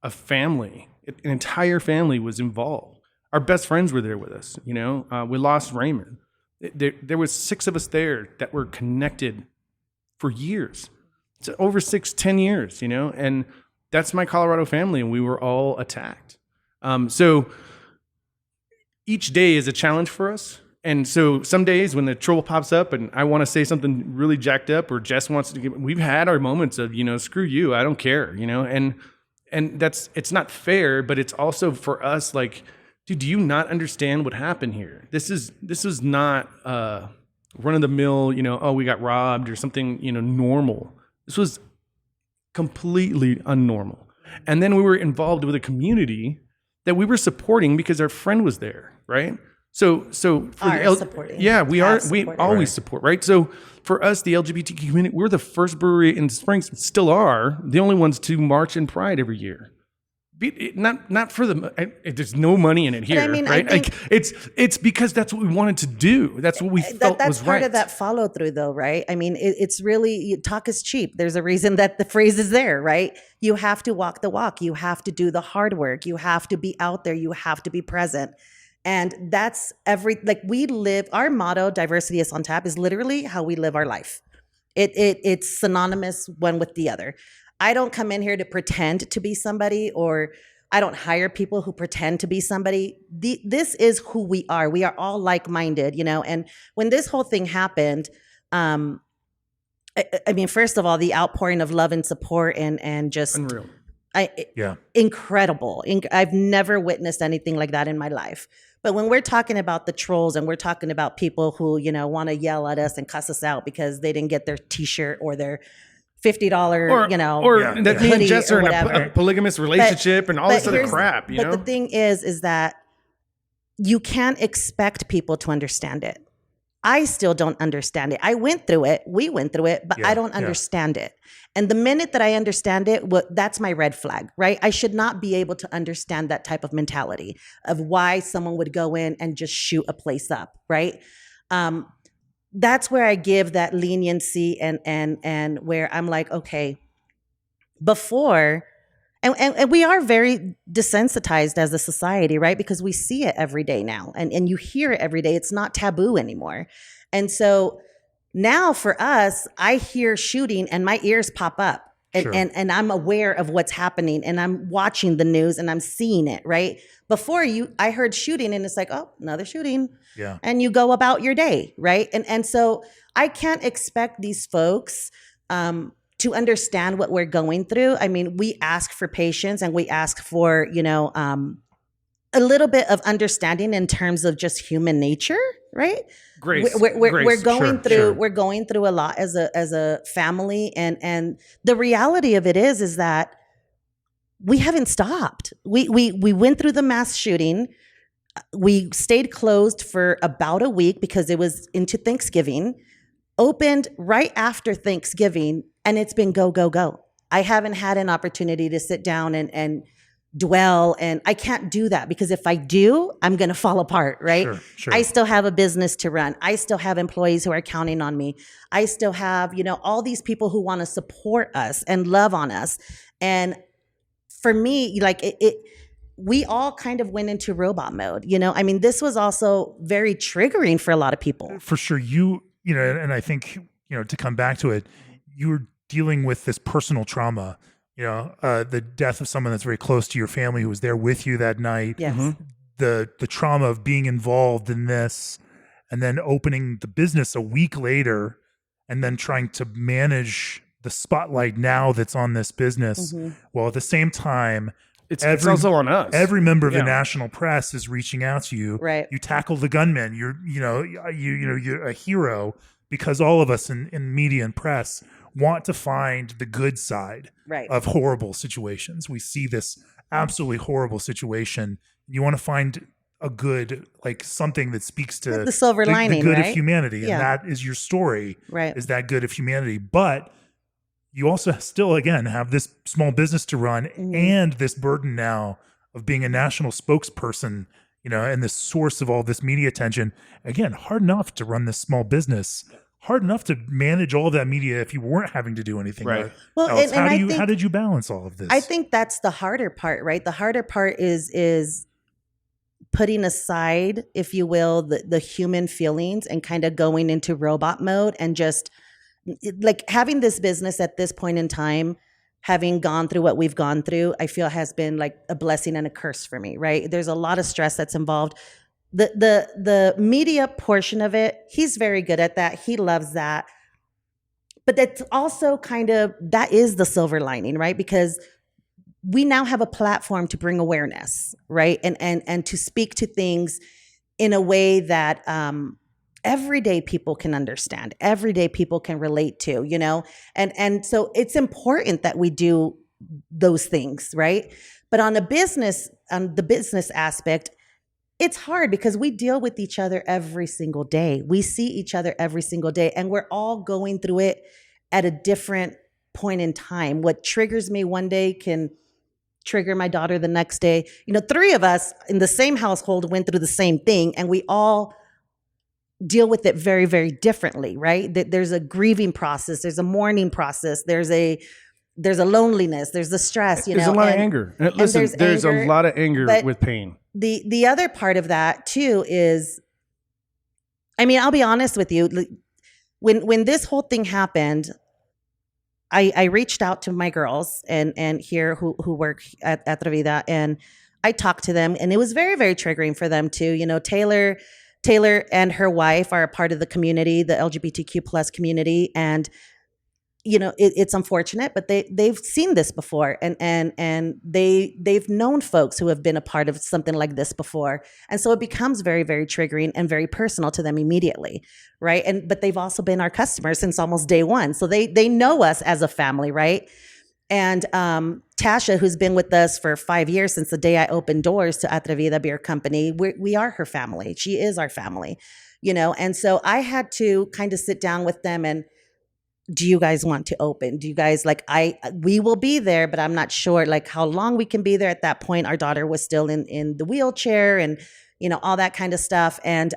a family, an entire family was involved. Our best friends were there with us, we lost Raymond. There was 6 of us there that were connected for years. It's over 10 years, and that's my Colorado family, and we were all attacked. So each day is a challenge for us. And so some days when the troll pops up and I want to say something really jacked up, or Jess wants to we've had our moments of, screw you, I don't care, and it's not fair, but it's also for us like, dude, do you not understand what happened here? This was not run of the mill, we got robbed or something, normal. This was completely unnormal. And then we were involved with a community that we were supporting because our friend was there, right? So for supporting. Yeah, we always support, right? So for us, the LGBTQ community, we're the first brewery in Springs, still are the only ones to march in Pride every year. Not for there's no money in it here, right? It's because that's what we wanted to do. That's what we felt was right. That's part of that follow through, though, right? I mean, it's really, talk is cheap. There's a reason that the phrase is there, right? You have to walk the walk. You have to do the hard work. You have to be out there. You have to be present. And that's we live, our motto, diversity is on tap, is literally how we live our life. It's synonymous one with the other. I don't come in here to pretend to be somebody, or I don't hire people who pretend to be somebody. This is who we are. We are all like-minded, and when this whole thing happened, I mean, first of all, the outpouring of love and support and just unreal. Incredible. I've never witnessed anything like that in my life. But when we're talking about the trolls and we're talking about people who, want to yell at us and cuss us out because they didn't get their T-shirt or their $50, that me and Jess are in a polygamous relationship and all this other crap, But the thing is that you can't expect people to understand it. I still don't understand it. I went through it. We went through it, but I don't understand it. And the minute that I understand it, that's my red flag, right? I should not be able to understand that type of mentality of why someone would go in and just shoot a place up, right? That's where I give that leniency and where I'm like, okay, before, and we are very desensitized as a society, right? Because we see it every day now, and you hear it every day. It's not taboo anymore. And so now for us, I hear shooting and my ears pop up. And I'm aware of what's happening, and I'm watching the news and I'm seeing it, right? Before I heard shooting and it's like, oh, another shooting. Yeah. And you go about your day, right? And so I can't expect these folks to understand what we're going through. I mean, we ask for patience and we ask for, a little bit of understanding in terms of just human nature, right? Grace. We're going through a lot as a family, and the reality of it is that we haven't stopped. We went through the mass shooting. We stayed closed for about a week because it was into Thanksgiving. Opened right after Thanksgiving, and it's been go, go, go. I haven't had an opportunity to sit down and dwell, and I can't do that because if I do, I'm going to fall apart, right? Sure. I still have a business to run. I still have employees who are counting on me. I still have, all these people who want to support us and love on us. And for me, like we all kind of went into robot mode, you know? I mean, this was also very triggering for a lot of people. For sure. You know, and I think, to come back to it, you were dealing with this personal trauma, the death of someone that's very close to your family who was there with you that night. Yes. The trauma of being involved in this, and then opening the business a week later, and then trying to manage the spotlight now that's on this business. Well, at the same time, it's also on us. Every member of the national press is reaching out to you. Right. You tackle the gunman. You're a hero, because all of us in media and press want to find the good side of horrible situations. We see this absolutely horrible situation. You want to find a good, like something that speaks to the silver lining, the good right? of humanity. Yeah. And that is your story, Right. is that good of humanity. But you also still, again, have this small business to run and this burden now of being a national spokesperson, and the source of all this media attention. Again, hard enough to run this small business, hard enough to manage all of that media if you weren't having to do anything else. Well, else. and How did you balance all of this? I think that's the harder part, right? The harder part is putting aside, if you will, the human feelings and kind of going into robot mode, and just like having this business at this point in time, having gone through what we've gone through, I feel has been like a blessing and a curse for me, right? There's a lot of stress that's involved. The media portion of it, he's very good at that. He loves that. But that's also that is the silver lining, right? Because we now have a platform to bring awareness, right? And to speak to things in a way that everyday people can understand, everyday people can relate to, and so it's important that we do those things, right? But on the business aspect, it's hard because we deal with each other every single day. We see each other every single day, and we're all going through it at a different point in time. What triggers me one day can trigger my daughter the next day. 3 of us in the same household went through the same thing, and we all deal with it very, very differently, right? There's a grieving process, there's a mourning process, there's a loneliness, there's the stress, There's a lot of anger. Listen, there's a lot of anger with pain. The other part of that too is, I mean, I'll be honest with you, when this whole thing happened, I reached out to my girls and here who work at Atrevida, and I talked to them, and it was very, very triggering for them too. Taylor and her wife are a part of the community, the LGBTQ plus community. And, it's unfortunate, but they've seen this before, and they've known folks who have been a part of something like this before. And so it becomes very, very triggering and very personal to them immediately. Right. But they've also been our customers since almost day one. So they know us as a family. Right. And Tasha, who's been with us for 5 years since the day I opened doors to Atrevida Beer Company, we are her family. She is our family, and so I had to kind of sit down with them and, do you guys want to open? Do you guys we will be there, but I'm not sure how long we can be there. At that point, our daughter was still in the wheelchair and, all that kind of stuff. And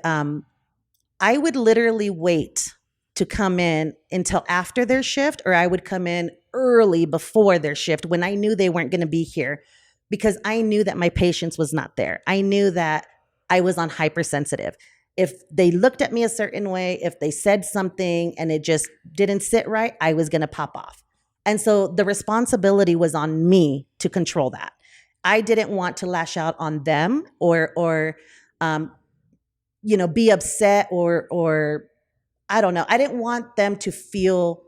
I would literally wait to come in until after their shift, or I would come in early before their shift when I knew they weren't going to be here, because I knew that my patience was not there. I knew that I was on hypersensitive. If they looked at me a certain way, if they said something and it just didn't sit right, I was going to pop off. And so the responsibility was on me to control that. I didn't want to lash out on them or be upset or I don't know. I didn't want them to feel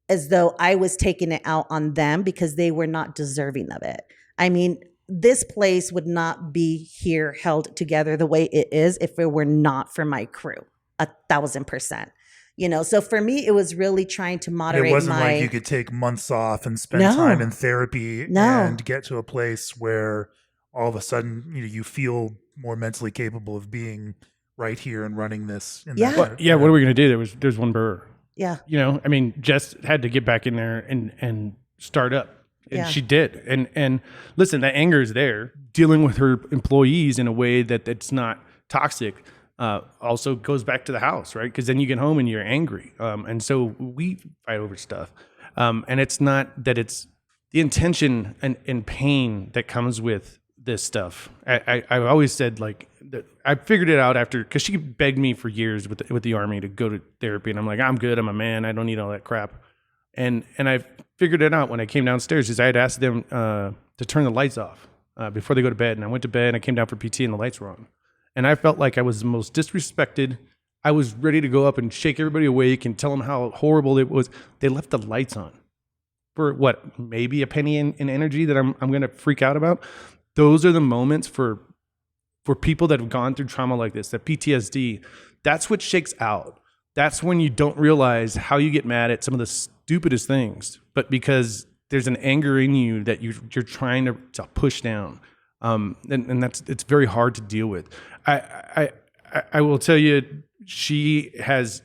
as though I was taking it out on them because they were not deserving of it. I mean, this place would not be here held together the way it is if it were not for my crew, 1,000%. So for me, it was really trying to moderate. It wasn't like you could take months off and spend time in therapy and get to a place where all of a sudden, you feel more mentally capable of being right here and running this. What are we going to do? There's one brewer. Yeah. I mean, Jess had to get back in there and start up. And she did. And listen, that anger is there. Dealing with her employees in a way that's not toxic also goes back to the house, right? Because then you get home and you're angry. And so we fight over stuff. And it's not that it's intention and pain that comes with this stuff. I always said, like, I figured it out after, because she begged me for years with the Army to go to therapy, and I'm like, I'm good, I'm a man, I don't need all that crap. And I figured it out when I came downstairs, is I had asked them to turn the lights off before they go to bed, and I went to bed and I came down for PT and the lights were on, and I felt like I was the most disrespected. I was ready to go up and shake everybody awake and tell them how horrible it was. They left the lights on for what, maybe a penny in energy that I'm going to freak out about. Those are the moments for people that have gone through trauma like this, that PTSD. That's what shakes out. That's when you don't realize how you get mad at some of the stupidest things, but because there's an anger in you that you're trying to push down, and it's very hard to deal with. I will tell you, Jess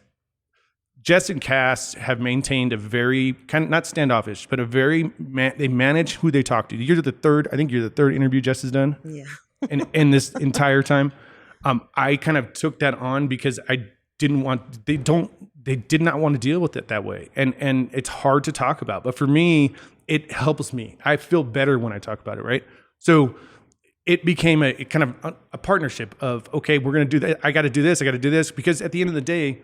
and Cass have maintained a very kind of, not standoffish, but they manage who they talk to. I think you're the third interview Jess has done. Yeah. in this entire time. I kind of took that on because they did not want to deal with it that way. And it's hard to talk about, but for me, it helps me. I feel better when I talk about it. Right. So it became a kind of a partnership of, okay, we're going to do that. I got to do this, because at the end of the day,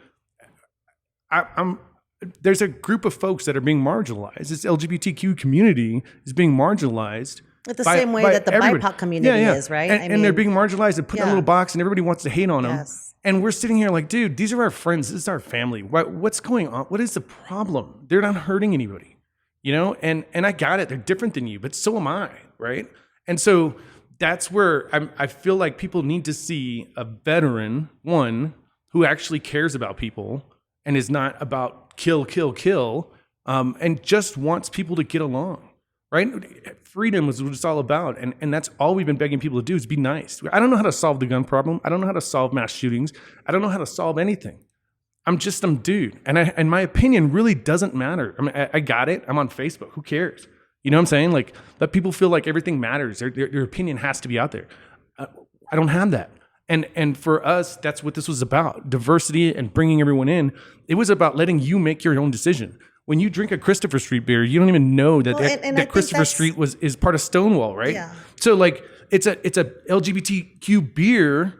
there's a group of folks that are being marginalized. This LGBTQ community is being marginalized. The same way that the BIPOC community is, right? And they're being marginalized and put in a little box, and everybody wants to hate on them. Yes. And we're sitting here like, dude, these are our friends. This is our family. What's going on? What is the problem? They're not hurting anybody, And I got it. They're different than you, but so am I, right? And so that's where I feel like people need to see a veteran, one, who actually cares about people and is not about kill, and just wants people to get along, right? Freedom is what it's all about. And that's all we've been begging people to do, is be nice. I don't know how to solve the gun problem. I don't know how to solve mass shootings. I don't know how to solve anything. I'm just some dude. And my opinion really doesn't matter. I mean, I got it. I'm on Facebook. Who cares? You know what I'm saying? Like, let people feel like everything matters. Their opinion has to be out there. I don't have that. And for us, that's what this was about. Diversity and bringing everyone in. It was about letting you make your own decision. When you drink a Christopher Street beer, you don't even know that Christopher Street is part of Stonewall, right? Yeah. So like, it's a LGBTQ beer,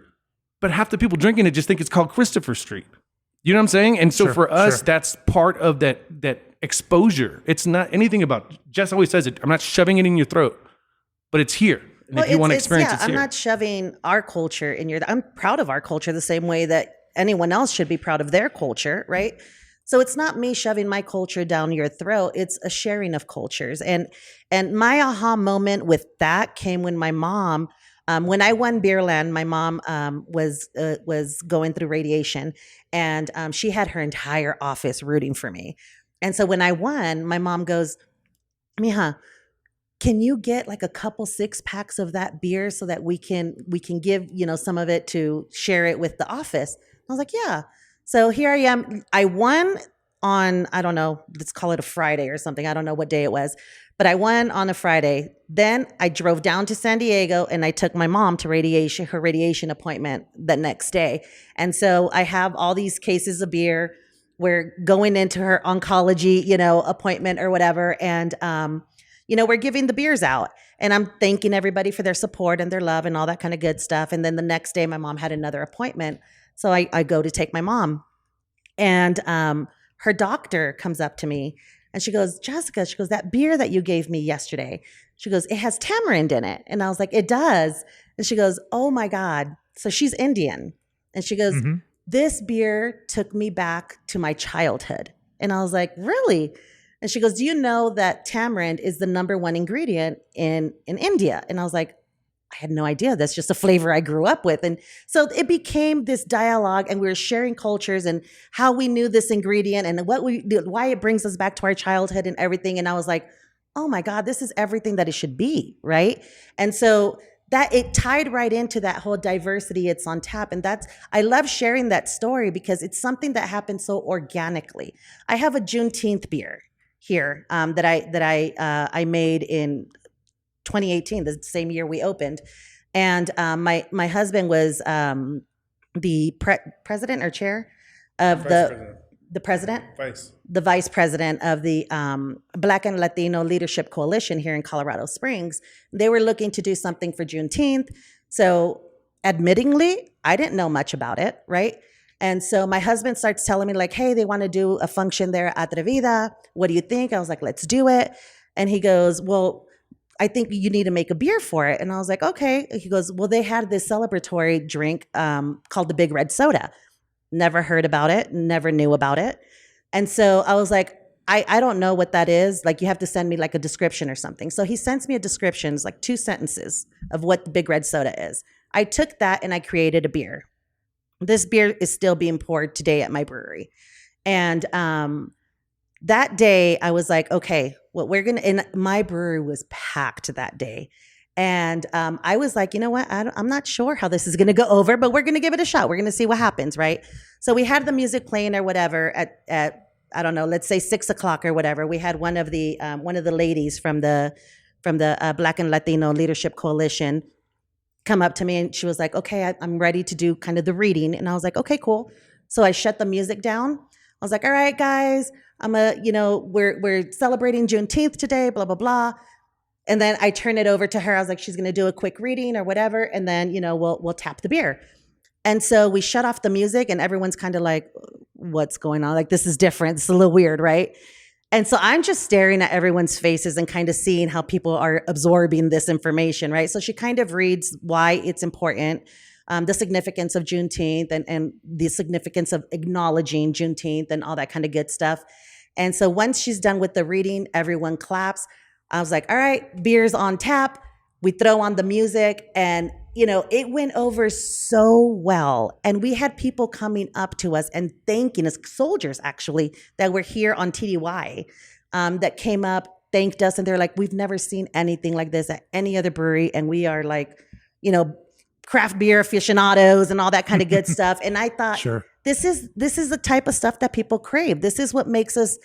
but half the people drinking it just think it's called Christopher Street. You know what I'm saying? And so for us, that's part of that exposure. It's not anything about, Jess always says it, I'm not shoving it in your throat, but it's here. And if you want to experience it, it's here. I'm not shoving our culture in your, I'm proud of our culture the same way that anyone else should be proud of their culture, right? So it's not me shoving my culture down your throat. It's a sharing of cultures. And my aha moment with that came when my mom, when I won Beerland, my mom was going through radiation, and she had her entire office rooting for me. And so when I won, my mom goes, Mija, can you get like a couple 6-packs of that beer so that we can give, some of it to share it with the office? I was like, yeah. So here I am. I won on, I don't know, let's call it a Friday or something. I don't know what day it was, but I won on a Friday. Then I drove down to San Diego and I took my mom to her radiation appointment the next day. And so I have all these cases of beer. We're going into her oncology, appointment or whatever. And, we're giving the beers out, and I'm thanking everybody for their support and their love and all that kind of good stuff. And then the next day my mom had another appointment. So I go to take my mom, and her doctor comes up to me and she goes, Jessica, she goes, that beer that you gave me yesterday, she goes, it has tamarind in it. And I was like, it does. And she goes, oh my God. So she's Indian. And she goes, this beer took me back to my childhood. And I was like, really? And she goes, do you know that tamarind is the #1 ingredient in India? And I was like, I had no idea. That's just a flavor I grew up with. And so it became this dialogue, and we were sharing cultures and how we knew this ingredient and what we do, why it brings us back to our childhood and everything. And I was like, oh my God, this is everything that it should be, right? And so that it tied right into that whole diversity. It's on tap. And I love sharing that story because it's something that happened so organically. I have a Juneteenth beer here that I made in 2018, the same year we opened. And my husband was the president or chair of the president, Vice. the vice president of the Black and Latino Leadership Coalition here in Colorado Springs. They were looking to do something for Juneteenth. So admittingly, I didn't know much about it, right? And so my husband starts telling me like, hey, they want to do a function there at Atrevida. What do you think? I was like, let's do it. And he goes, well, I think you need to make a beer for it. And I was like, okay. He goes, well, they had this celebratory drink called the Big Red Soda. Never heard about it, never knew about it. And so I was like, I don't know what that is. Like, you have to send me like a description or something. So he sends me a description, it's like 2 sentences of what the Big Red Soda is. I took that and I created a beer. This beer is still being poured today at my brewery. And that day I was like, okay, what we're going to, and my brewery was packed that day. And I was like, you know what? I'm not sure how this is going to go over, but we're going to give it a shot. We're going to see what happens, right? So we had the music playing or whatever at I don't know, let's say 6:00 or whatever. We had one of the ladies from the Black and Latino Leadership Coalition come up to me, and she was like, "Okay, I'm ready to do kind of the reading." And I was like, "Okay, cool." So I shut the music down. I was like, "All right, guys, we're celebrating Juneteenth today, blah blah blah." And then I turn it over to her. I was like, she's going to do a quick reading or whatever. And then, we'll tap the beer. And so we shut off the music and everyone's kind of like, what's going on? Like, this is different. It's a little weird, right? And so I'm just staring at everyone's faces and kind of seeing how people are absorbing this information, right? So she kind of reads why it's important, the significance of Juneteenth and the significance of acknowledging Juneteenth and all that kind of good stuff. And so once she's done with the reading, everyone claps. I was like, all right, beer's on tap. We throw on the music and, it went over so well. And we had people coming up to us and thanking us, soldiers actually, that were here on TDY, that came up, thanked us. And they're like, we've never seen anything like this at any other brewery. And we are like, craft beer aficionados and all that kind of good stuff. And I thought, Sure. This is the type of stuff that people crave. This is what makes us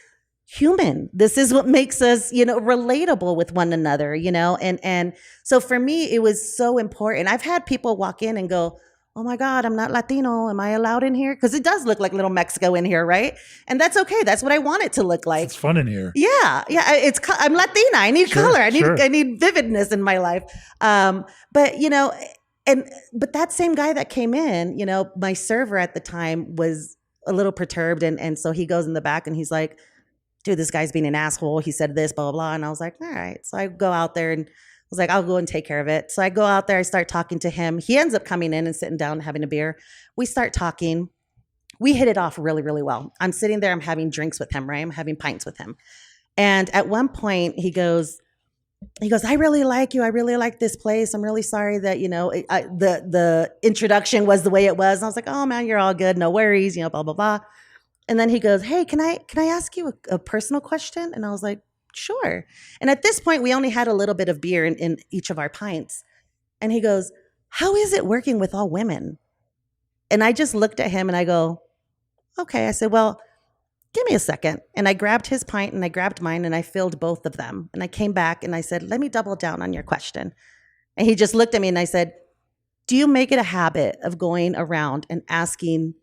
human. This is what makes us, relatable with one another, and so for me, it was so important. I've had people walk in and go, oh my God, I'm not Latino. Am I allowed in here? Because it does look like little Mexico in here, right? And that's okay. That's what I want it to look like. It's fun in here. Yeah. I'm Latina. I need color. I need vividness in my life. But that same guy that came in, my server at the time was a little perturbed, and so he goes in the back and he's like, dude, this guy's being an asshole. He said this, blah, blah, blah. And I was like, all right. So I go out there and I was like, I'll go and take care of it. So I go out there, I start talking to him. He ends up coming in and sitting down and having a beer. We start talking. We hit it off really, really well. I'm sitting there, I'm having drinks with him, right? I'm having pints with him. And at one point he goes, I really like you. I really like this place. I'm really sorry that, the introduction was the way it was. And I was like, oh man, you're all good. No worries, blah, blah, blah. And then he goes, hey, can I ask you a personal question? And I was like, sure. And at this point, we only had a little bit of beer in each of our pints. And he goes, how is it working with all women? And I just looked at him and I go, okay. I said, well, give me a second. And I grabbed his pint and I grabbed mine and I filled both of them. And I came back and I said, let me double down on your question. And he just looked at me and I said, do you make it a habit of going around and asking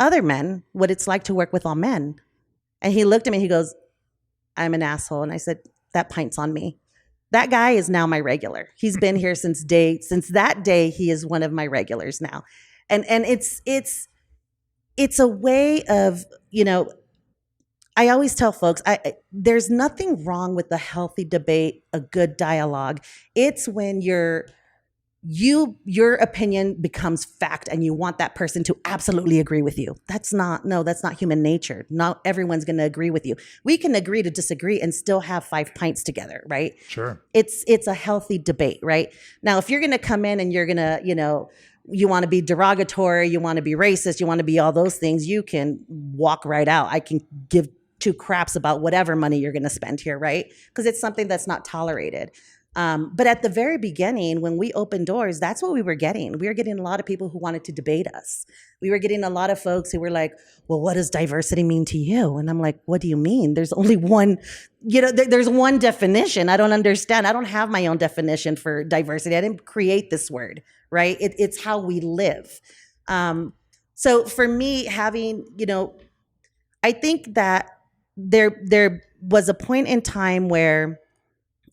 other men what it's like to work with all men? And he looked at me and he goes, I'm an asshole. And I said, that pint's on me. That guy is now my regular. He's been here since that day. He is one of my regulars now. And it's a way of, I always tell folks, there's nothing wrong with a healthy debate, a good dialogue. It's when your opinion becomes fact and you want that person to absolutely agree with you. That's not human nature. Not everyone's going to agree with you. We can agree to disagree and still have 5 pints together, right? Sure. It's a healthy debate, right? Now, if you're going to come in and you're going to, you want to be derogatory, you want to be racist, you want to be all those things, you can walk right out. I can give 2 craps about whatever money you're going to spend here, right? Because it's something that's not tolerated. But at the very beginning, when we opened doors, that's what we were getting. We were getting a lot of people who wanted to debate us. We were getting a lot of folks who were like, well, what does diversity mean to you? And I'm like, what do you mean? There's only one, there's one definition. I don't understand. I don't have my own definition for diversity. I didn't create this word, right? It's how we live. So for me, having, I think that there was a point in time where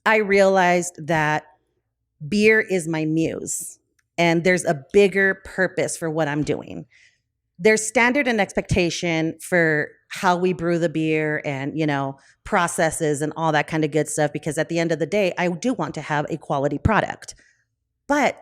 I realized that beer is my muse and there's a bigger purpose for what I'm doing. There's standard and expectation for how we brew the beer and, processes and all that kind of good stuff, because at the end of the day, I do want to have a quality product. But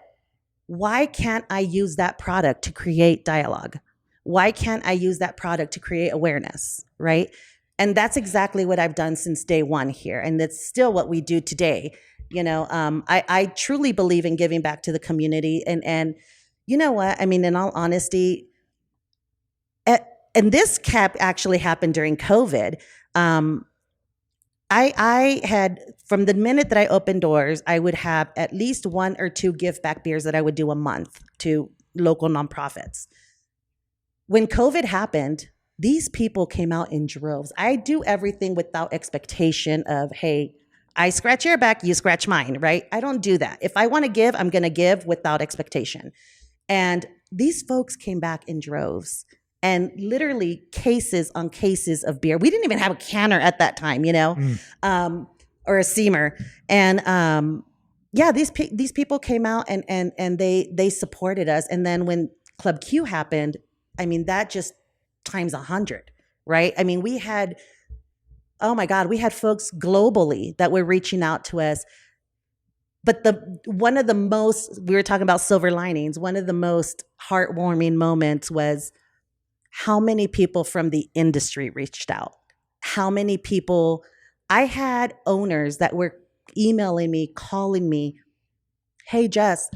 why can't I use that product to create dialogue? Why can't I use that product to create awareness, right? And that's exactly what I've done since day one here. And that's still what we do today. I truly believe in giving back to the community. And you know what? I mean, in all honesty, and this actually happened during COVID. I had, from the minute that I opened doors, I would have at least 1 or 2 give back beers that I would do a month to local nonprofits. When COVID happened, these people came out in droves. I do everything without expectation of, hey, I scratch your back, you scratch mine, right? I don't do that. If I want to give, I'm going to give without expectation. And these folks came back in droves. And literally cases on cases of beer. We didn't even have a canner at that time, or a seamer. And these people came out and they supported us. And then when Club Q happened, I mean, that just times 100, right? I mean, we had folks globally that were reaching out to us. But one of the most, we were talking about silver linings, one of the most heartwarming moments was how many people from the industry reached out. How many people, I had owners that were emailing me, calling me, hey, Jess,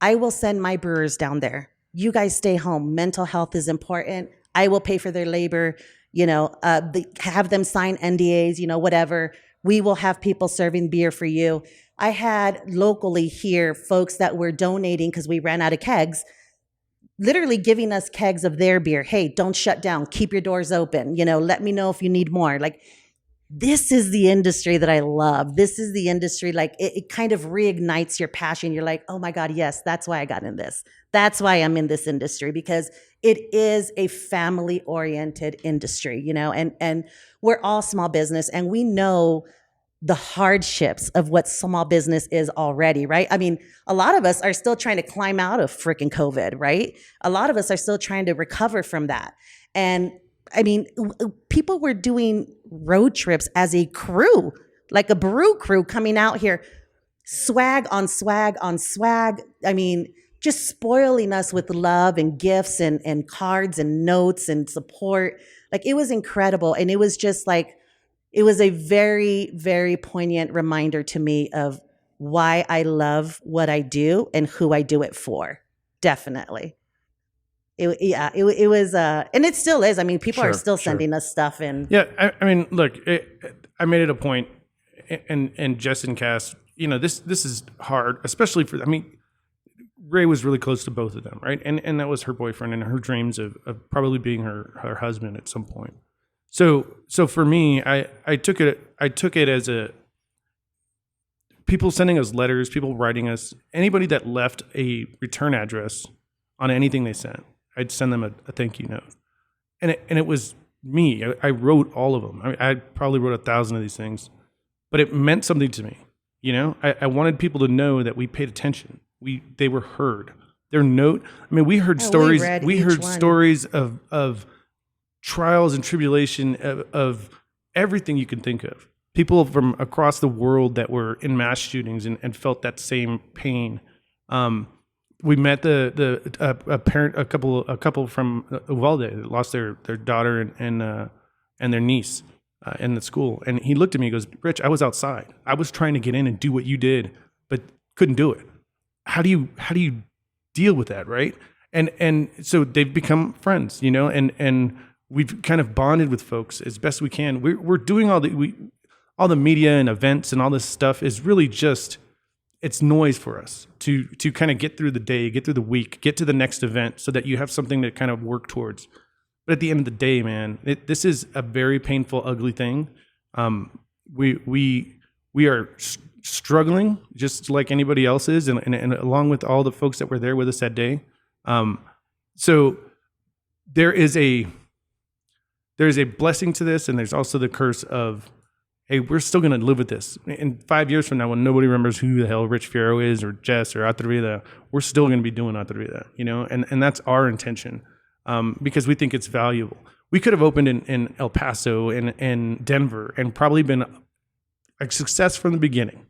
I will send my brewers down there. You guys stay home. Mental health is important. I will pay for their labor, have them sign NDAs, whatever. We will have people serving beer for you. I had locally here folks that were donating because we ran out of kegs, literally giving us kegs of their beer. Hey, don't shut down. Keep your doors open. Let me know if you need more. Like, this is the industry that I love. This is the industry, like, it kind of reignites your passion. You're like, oh my God, yes, that's why I got in this. That's why I'm in this industry, because it is a family-oriented industry, and we're all small business, and we know the hardships of what small business is already, right? I mean, a lot of us are still trying to climb out of freaking COVID, right? A lot of us are still trying to recover from that. And I mean, people were doing road trips as a crew, like a brew crew coming out here, swag on swag on swag. I mean, just spoiling us with love and gifts and cards and notes and support. Like, it was incredible. And it was just like, it was a very, very poignant reminder to me of why I love what I do and who I do it for. Definitely. It was, and it still is. I mean, people are still sending us stuff in. Yeah. I mean, look, I made it a point, and Jess and Cass, this is hard, especially for, I mean, Ray was really close to both of them, right? And that was her boyfriend and her dreams of probably being her husband at some point. So for me, I took it as a people sending us letters, people writing us, anybody that left a return address on anything they sent, I'd send them a thank you note. And it was me. I wrote all of them. I mean, I probably wrote 1,000 of these things, but it meant something to me. I wanted people to know that we paid attention. They were heard. Their note. I mean, we heard stories. We heard stories of trials and tribulation of everything you can think of. People from across the world that were in mass shootings and felt that same pain. We met a couple from Uvalde that lost their daughter and their niece in the school, and he looked at me and goes, "Rich, I was outside. I was trying to get in and do what you did, but couldn't do it. How do you deal with that, right?" And so they've become friends, and we've kind of bonded with folks as best we can. We're doing all the media and events and all this stuff is really just, it's noise for us to kind of get through the day, get through the week, get to the next event so that you have something to kind of work towards. But at the end of the day, man, this is a very painful, ugly thing. We are struggling just like anybody else is, and along with all the folks that were there with us that day. So there is there's a blessing to this, and there's also the curse of, hey, we're still going to live with this. In 5 years from now, when nobody remembers who the hell Rich Fierro is or Jess or Atrevida, we're still going to be doing Atrevida, and that's our intention, because we think it's valuable. We could have opened in El Paso and Denver and probably been a success from the beginning,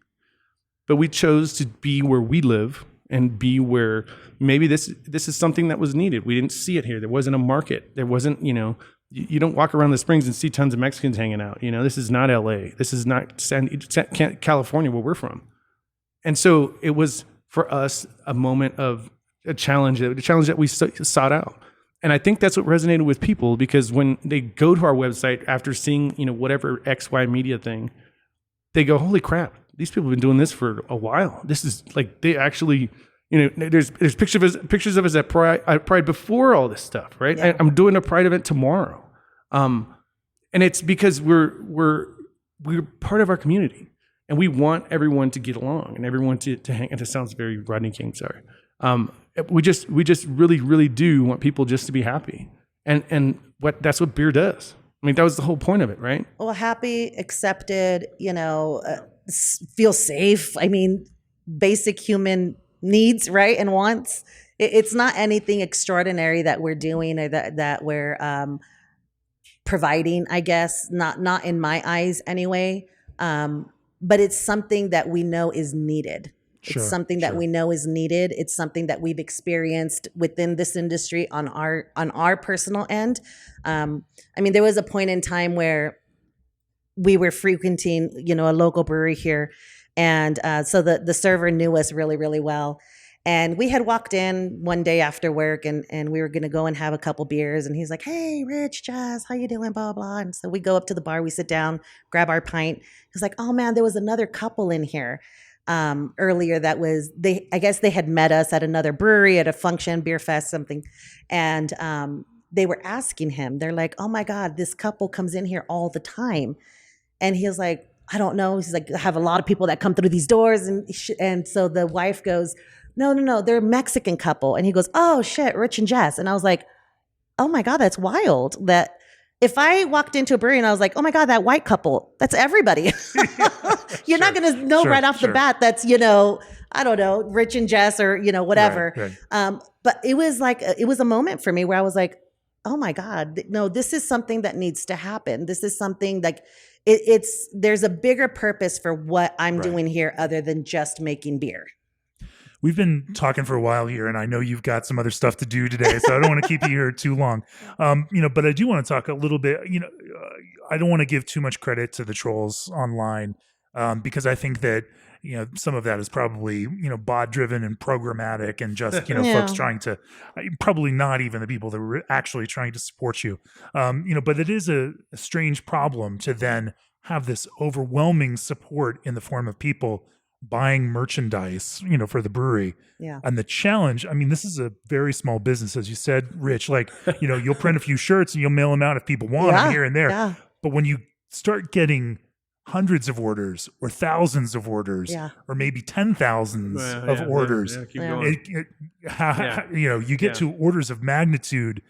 but we chose to be where we live and be where maybe this is something that was needed. We didn't see it here. There wasn't a market. There wasn't, you don't walk around the Springs and see tons of Mexicans hanging out. This is not LA. This is not California, where we're from. And so it was for us a moment of a challenge that we sought out. And I think that's what resonated with people, because when they go to our website after seeing, whatever XY media thing, they go, holy crap, these people have been doing this for a while. This is like, they actually, there's pictures of us at Pride before all this stuff, right? Yeah. I'm doing a Pride event tomorrow. And it's because we're part of our community, and we want everyone to get along and everyone to hang. And it sounds very Rodney King, sorry. We just really, really do want people just to be happy. And that's what beer does. I mean, that was the whole point of it, right? Well, happy, accepted, feel safe. I mean, basic human needs, right? And wants. It's not anything extraordinary that we're doing or that we're providing, I guess, not in my eyes anyway. But it's something that we know is needed. It's something that we know is needed. It's something that we've experienced within this industry on our personal end. I mean, there was a point in time where we were frequenting, a local brewery here. And so the server knew us really, really well. And we had walked in one day after work, and we were going to go and have a couple beers. And he's like, hey, Rich, Jess, how you doing, blah, blah. And so we go up to the bar, we sit down, grab our pint. He's like, oh, man, there was another couple in here earlier that was, I guess they had met us at another brewery, at a function, beer fest, something. And they were asking him, they're like, oh, my God, this couple comes in here all the time. And he was like, I don't know. He's like, I have a lot of people that come through these doors. And so the wife goes, no, they're a Mexican couple. And he goes, oh shit, Rich and Jess. And I was like, oh my God, that's wild. That if I walked into a brewery and I was like, oh my God, that white couple, that's everybody. You're not going to know right off the bat that's, I don't know, Rich and Jess or, whatever. Right. But it was like, it was a moment for me where I was like, oh my God, no, this is something that needs to happen. This is something like there's a bigger purpose for what I'm doing here other than just making beer. We've been talking for a while here, and I know you've got some other stuff to do today, so I don't want to keep you here too long. But I do want to talk a little bit. I don't want to give too much credit to the trolls online, because I think that some of that is probably bot driven and programmatic, and just folks trying to, probably not even the people that were actually trying to support you. But it is a strange problem to then have this overwhelming support in the form of people buying merchandise, for the brewery. Yeah. And the challenge, I mean, this is a very small business, as you said, Rich, like, you'll print a few shirts and you'll mail them out if people want them here and there. Yeah. But when you start getting hundreds of orders or thousands of orders or maybe 10,000s of orders, you get to orders of magnitude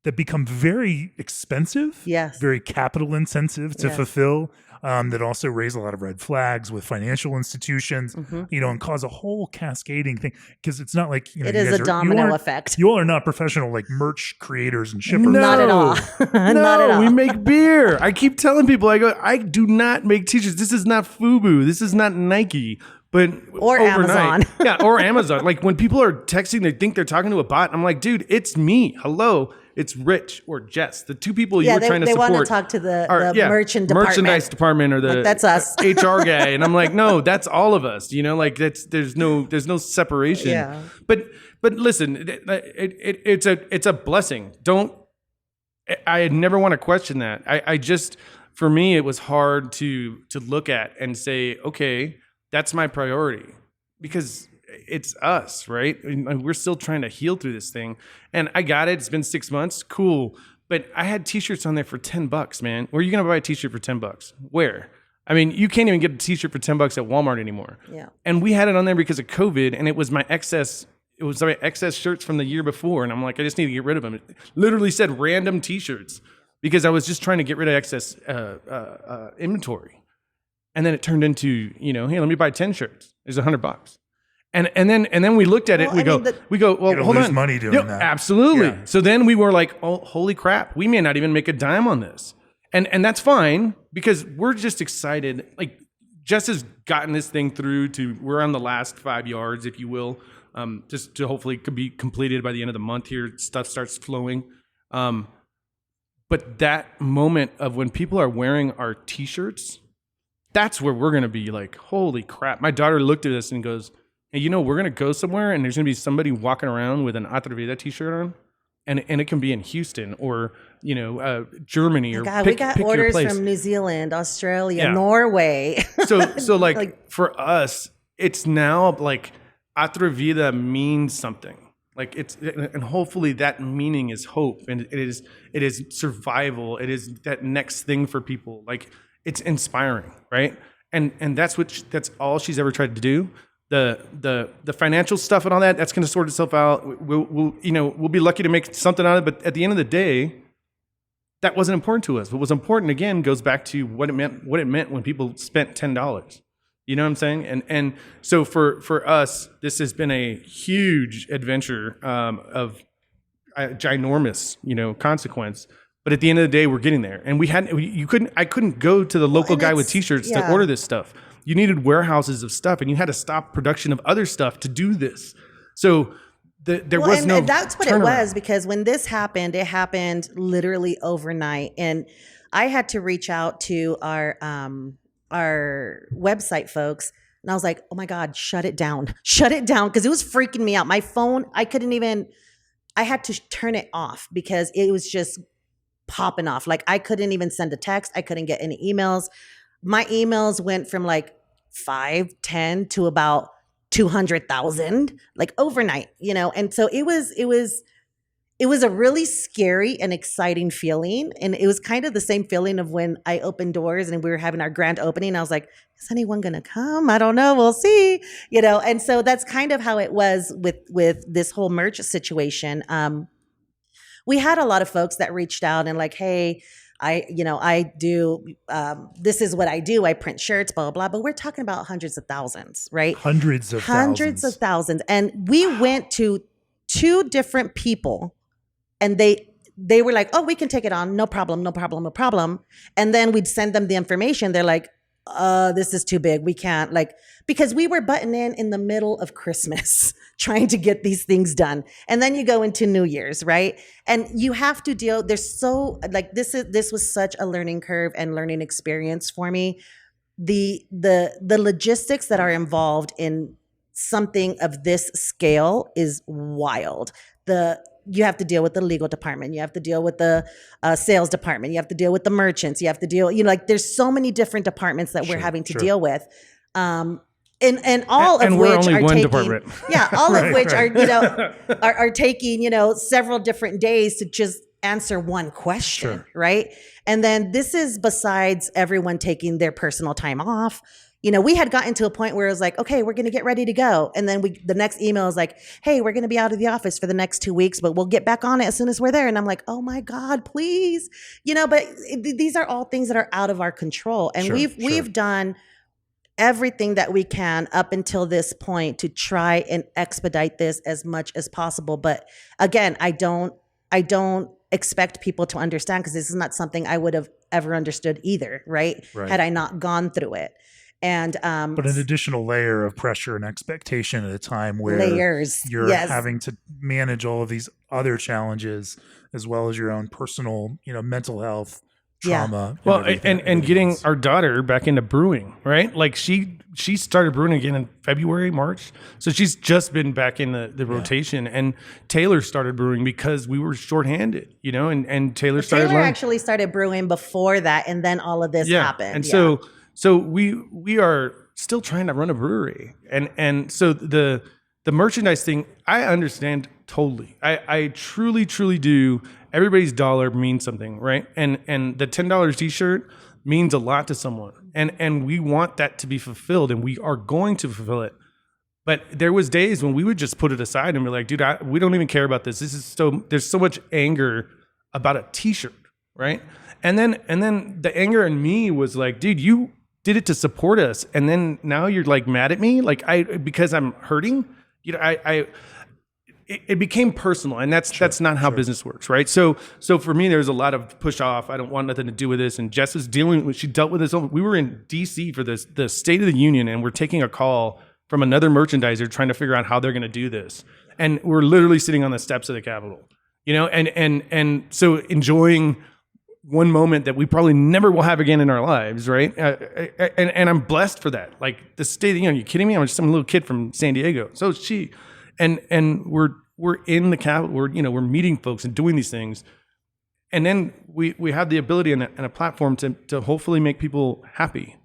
that become very expensive, very capital intensive to fulfill. That also raise a lot of red flags with financial institutions, and cause a whole cascading thing. Because it's not like, it is a domino effect. You all are not professional like merch creators and shippers. No, not at all. Not at all. We make beer. I keep telling people, I do not make t-shirts. This is not FUBU. This is not Nike. But or Amazon. Or Amazon. Like when people are texting, they think they're talking to a bot. I'm like, dude, it's me. Hello. It's Rich or Jess, the two people you were trying to support. They want to talk to the merchandise department or the that's us. HR guy, and I'm like, no, that's all of us. There's no separation. Yeah. But listen, it's a blessing. I never want to question that. I just, for me, it was hard to look at and say, okay, that's my priority, because it's us, right? And we're still trying to heal through this thing. And I got it. It's been 6 months. Cool. But I had t-shirts on there for $10, man. Where are you going to buy a t-shirt for $10? Where? I mean, you can't even get a t-shirt for $10 at Walmart anymore. Yeah. And we had it on there because of COVID, and it was my excess shirts from the year before. And I'm like, I just need to get rid of them. It literally said random t-shirts because I was just trying to get rid of excess inventory. And then it turned into, hey, let me buy 10 shirts. There's $100. And then we looked at it. Well, We go. Well, hold lose on. money doing that. Absolutely. Yeah. So then we were like, oh, holy crap. We may not even make a dime on this. And that's fine because we're just excited. Like Jess has gotten this thing through we're on the last 5 yards, if you will, just to hopefully be completed by the end of the month here. Stuff starts flowing. But that moment of when people are wearing our t-shirts, that's where we're going to be like, holy crap. My daughter looked at us and goes, hey, we're going to go somewhere and there's going to be somebody walking around with an Atrevida t-shirt on. And it can be in Houston or, Germany or God, pick, we got pick your orders place. from New Zealand, Australia, Yeah. Norway. So like for us, it's now like Atrevida means something. Like and hopefully that meaning is hope, and it is survival. It is that next thing for people. Like it's inspiring, right? And that's all she's ever tried to do. The financial stuff and all that's going to sort itself out. We'll be lucky to make something out of it. But at the end of the day, that wasn't important to us. What was important again goes back to what it meant when people spent $10. You know what I'm saying? And so for us, this has been a huge adventure of a ginormous, consequence. But at the end of the day, we're getting there. And I couldn't go to the local guy with t-shirts to order this stuff. You needed warehouses of stuff, and you had to stop production of other stuff to do this. So there was no. And that's what turnaround. it was, because when this happened, it happened literally overnight, and I had to reach out to our website folks, and I was like, "Oh my God, shut it down, because it was freaking me out. My phone, I had to turn it off because it was just popping off. Like I couldn't even send a text. I couldn't get any emails. My emails went from like 5-10 to about 200,000 like overnight, and so it was a really scary and exciting feeling. And it was kind of the same feeling of when I opened doors and we were having our grand opening. I was like, is anyone going to come? I don't know. We'll see, and so that's kind of how it was with this whole merch situation. We had a lot of folks that reached out and like, hey, I do, this is what I do. I print shirts, blah, blah, blah. But we're talking about hundreds of thousands, right? Hundreds of thousands. And we went to 2 different people and they were like, oh, we can take it on. No problem. And then we'd send them the information. They're like, this is too big. We can't, because we were butting in the middle of Christmas trying to get these things done. And then you go into New Year's, right? And you have to deal, this was such a learning curve and learning experience for me. The logistics that are involved in something of this scale is wild. You have to deal with the legal department. You have to deal with the sales department. You have to deal with the merchants. You have to deal, there's so many different departments that we're having to deal with. And all of which are taking, department. Yeah, all of which are taking, several different days to just answer one question, right? And then this is besides everyone taking their personal time off. We had gotten to a point where it was like, okay, we're going to get ready to go. And then the next email is like, hey, we're going to be out of the office for the next 2 weeks, but we'll get back on it as soon as we're there. And I'm like, oh my God, please. But these are all things that are out of our control. And we've done everything that we can up until this point to try and expedite this as much as possible. But again, I don't expect people to understand, because this is not something I would have ever understood either, right? Had I not gone through it. And but an additional layer of pressure and expectation at a time where you're having to manage all of these other challenges as well as your own personal, mental health, trauma. Well, and getting our daughter back into brewing, right? Like she started brewing again in February, March. So she's just been back in the rotation. And Taylor started brewing because we were shorthanded, and Taylor actually started brewing before that, and then all of this happened. And so we are still trying to run a brewery. And so the merchandise thing, I understand totally. I truly, truly do. Everybody's dollar means something, right? And the $10 t-shirt means a lot to someone. And we want that to be fulfilled, and we are going to fulfill it. But there was days when we would just put it aside and be like, dude, we don't even care about this. There's so much anger about a t-shirt, right? And then the anger in me was like, dude, you did it to support us, and then now you're like mad at me, like because I'm hurting. You know, it became personal, and that's not how business works, right? So for me, there's a lot of push off. I don't want nothing to do with this. And Jess is she dealt with this. We were in DC for the State of the Union, and we're taking a call from another merchandiser trying to figure out how they're going to do this. And we're literally sitting on the steps of the Capitol, you know, and so enjoying one moment that we probably never will have again in our lives, right? And I'm blessed for that. Like the State of the Union, are you kidding me? I'm just some little kid from San Diego. So she. And we're in the Capitol, we're meeting folks and doing these things. And then we have the ability and a platform to hopefully make people happy.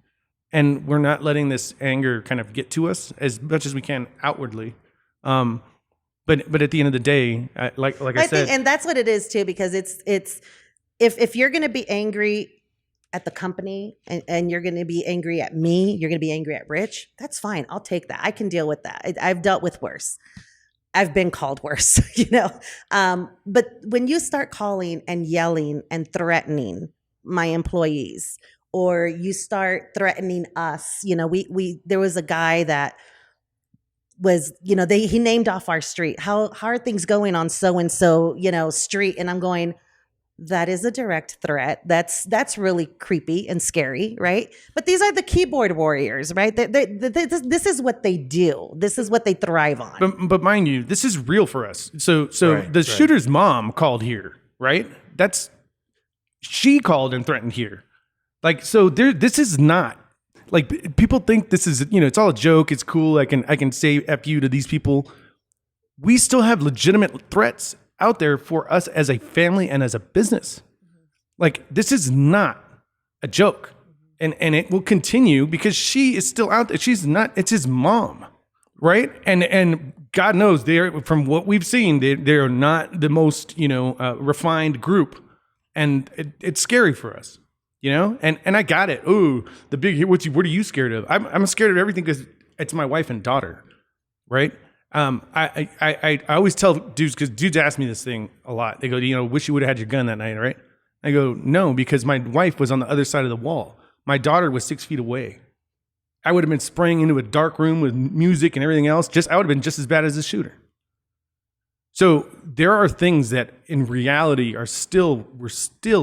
And we're not letting this anger kind of get to us as much as we can outwardly. But at the end of the day, like I said, think, and that's what it is too, because it's if you're going to be angry at the company and you're going to be angry at me, you're going to be angry at Rich, that's fine. I'll take that. I can deal with that. I've dealt with worse. I've been called worse, you know. But when you start calling and yelling and threatening my employees, or you start threatening us, you know, there was a guy that was, you know, he named off our street. How are things going on so-and-so, you know, street? And I'm going, that is a direct threat. That's really creepy and scary, right? But these are the keyboard warriors, right? This is what they do. This is what they thrive on. But mind you, this is real for us. So the shooter's mom called here, right? She called and threatened here. Like, so this is not like people think this is, you know, it's all a joke. It's cool. I can say F you to these people. We still have legitimate threats out there for us as a family and as a business. Like, this is not a joke, and it will continue because she is still out there. She's not, it's his mom, right? And God knows, they're, from what we've seen, they're not the most, you know, refined group, and it's scary for us, you know. And I got it. Ooh, the big, what are you scared of? I'm scared of everything because it's my wife and daughter, right? I always tell dudes, because dudes ask me this thing a lot. They go, you know, wish you would have had your gun that night, right? I go, no, because my wife was on the other side of the wall. My daughter was 6 feet away. I would have been spraying into a dark room with music and everything else. I would have been just as bad as the shooter. So there are things that in reality we're still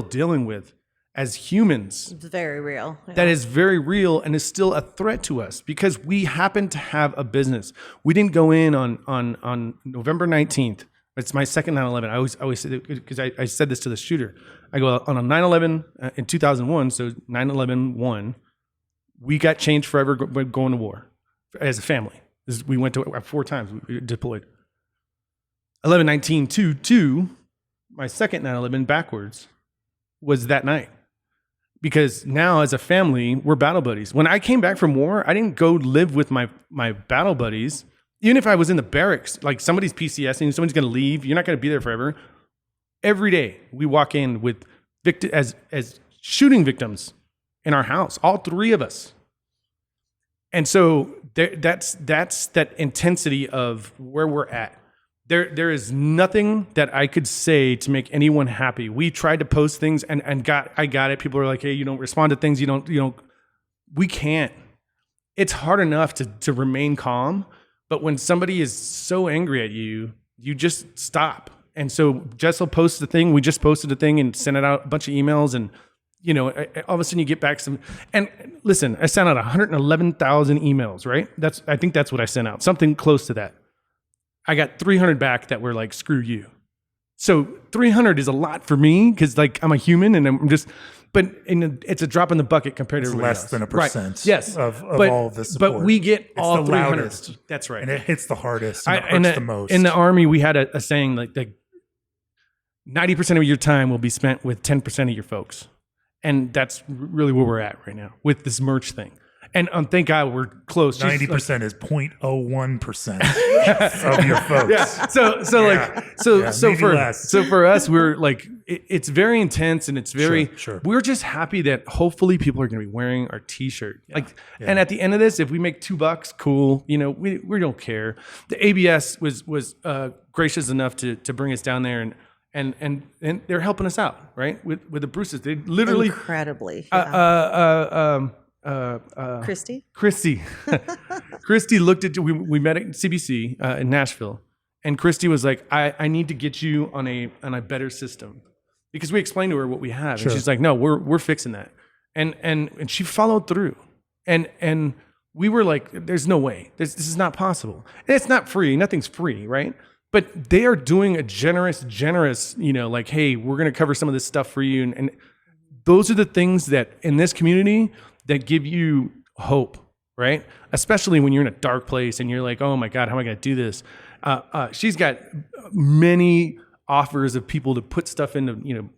dealing with as humans. It's very real. Yeah. That is very real and is still a threat to us because we happen to have a business. We didn't go in on November 19th. It's my second 9/11. I always say, because I said this to the shooter. I go, on a 9/11 in 2001, so 9/11/1, we got changed forever going to war as a family. We went to 4 times, we deployed. 11/19/22, my second 9/11 backwards, was that night. Because now as a family, we're battle buddies. When I came back from war, I didn't go live with my battle buddies. Even if I was in the barracks, like somebody's PCSing, somebody's going to leave, you're not going to be there forever. Every day we walk in with as shooting victims in our house, all 3 of us. And so that's that intensity of where we're at. There is nothing that I could say to make anyone happy. We tried to post things and I got it. People are like, hey, you don't respond to things. You don't, we can't. It's hard enough to remain calm, but when somebody is so angry at you, you just stop. And so Jess will post the thing. We just posted a thing and sent it out a bunch of emails, and you know, all of a sudden you get back some. And listen, I sent out 111,000 emails, right? I think that's what I sent out, something close to that. I got 300 back that were like, screw you. So 300 is a lot for me because like I'm a human and I'm just, but it's a drop in the bucket compared to everybody less else. than a percent Right. Yes. of all of this support. But we get it's all the 300. loudest. That's right. And it hits the hardest and it hurts the most. In the Army, we had a saying like 90% of your time will be spent with 10% of your folks. And that's really where we're at right now with this merch thing. And thank God we're close. 90% is 0.01% of your folks. Yeah. So for us, we're like, it's very intense and it's very, sure. We're just happy that hopefully people are going to be wearing our t-shirt. And at the end of this, if we make $2, cool. You know, we don't care. The ABS was gracious enough to bring us down there and they're helping us out, right? With the Bruces, they literally incredibly. Yeah. Christy. Christy looked at we met at CBC in Nashville, and Christy was like, I need to get you on a better system, because we explained to her what we have, Sure. and she's like, no, we're fixing that, and she followed through, and we were like, there's no way, this is not possible, and it's not free, nothing's free, right? But they are doing a generous, like, hey, we're going to cover some of this stuff for you, and those are the things that in this community that give you hope, right? Especially when you're in a dark place and you're like, oh my God, how am I going to do this? She's got many offers of people to put stuff into,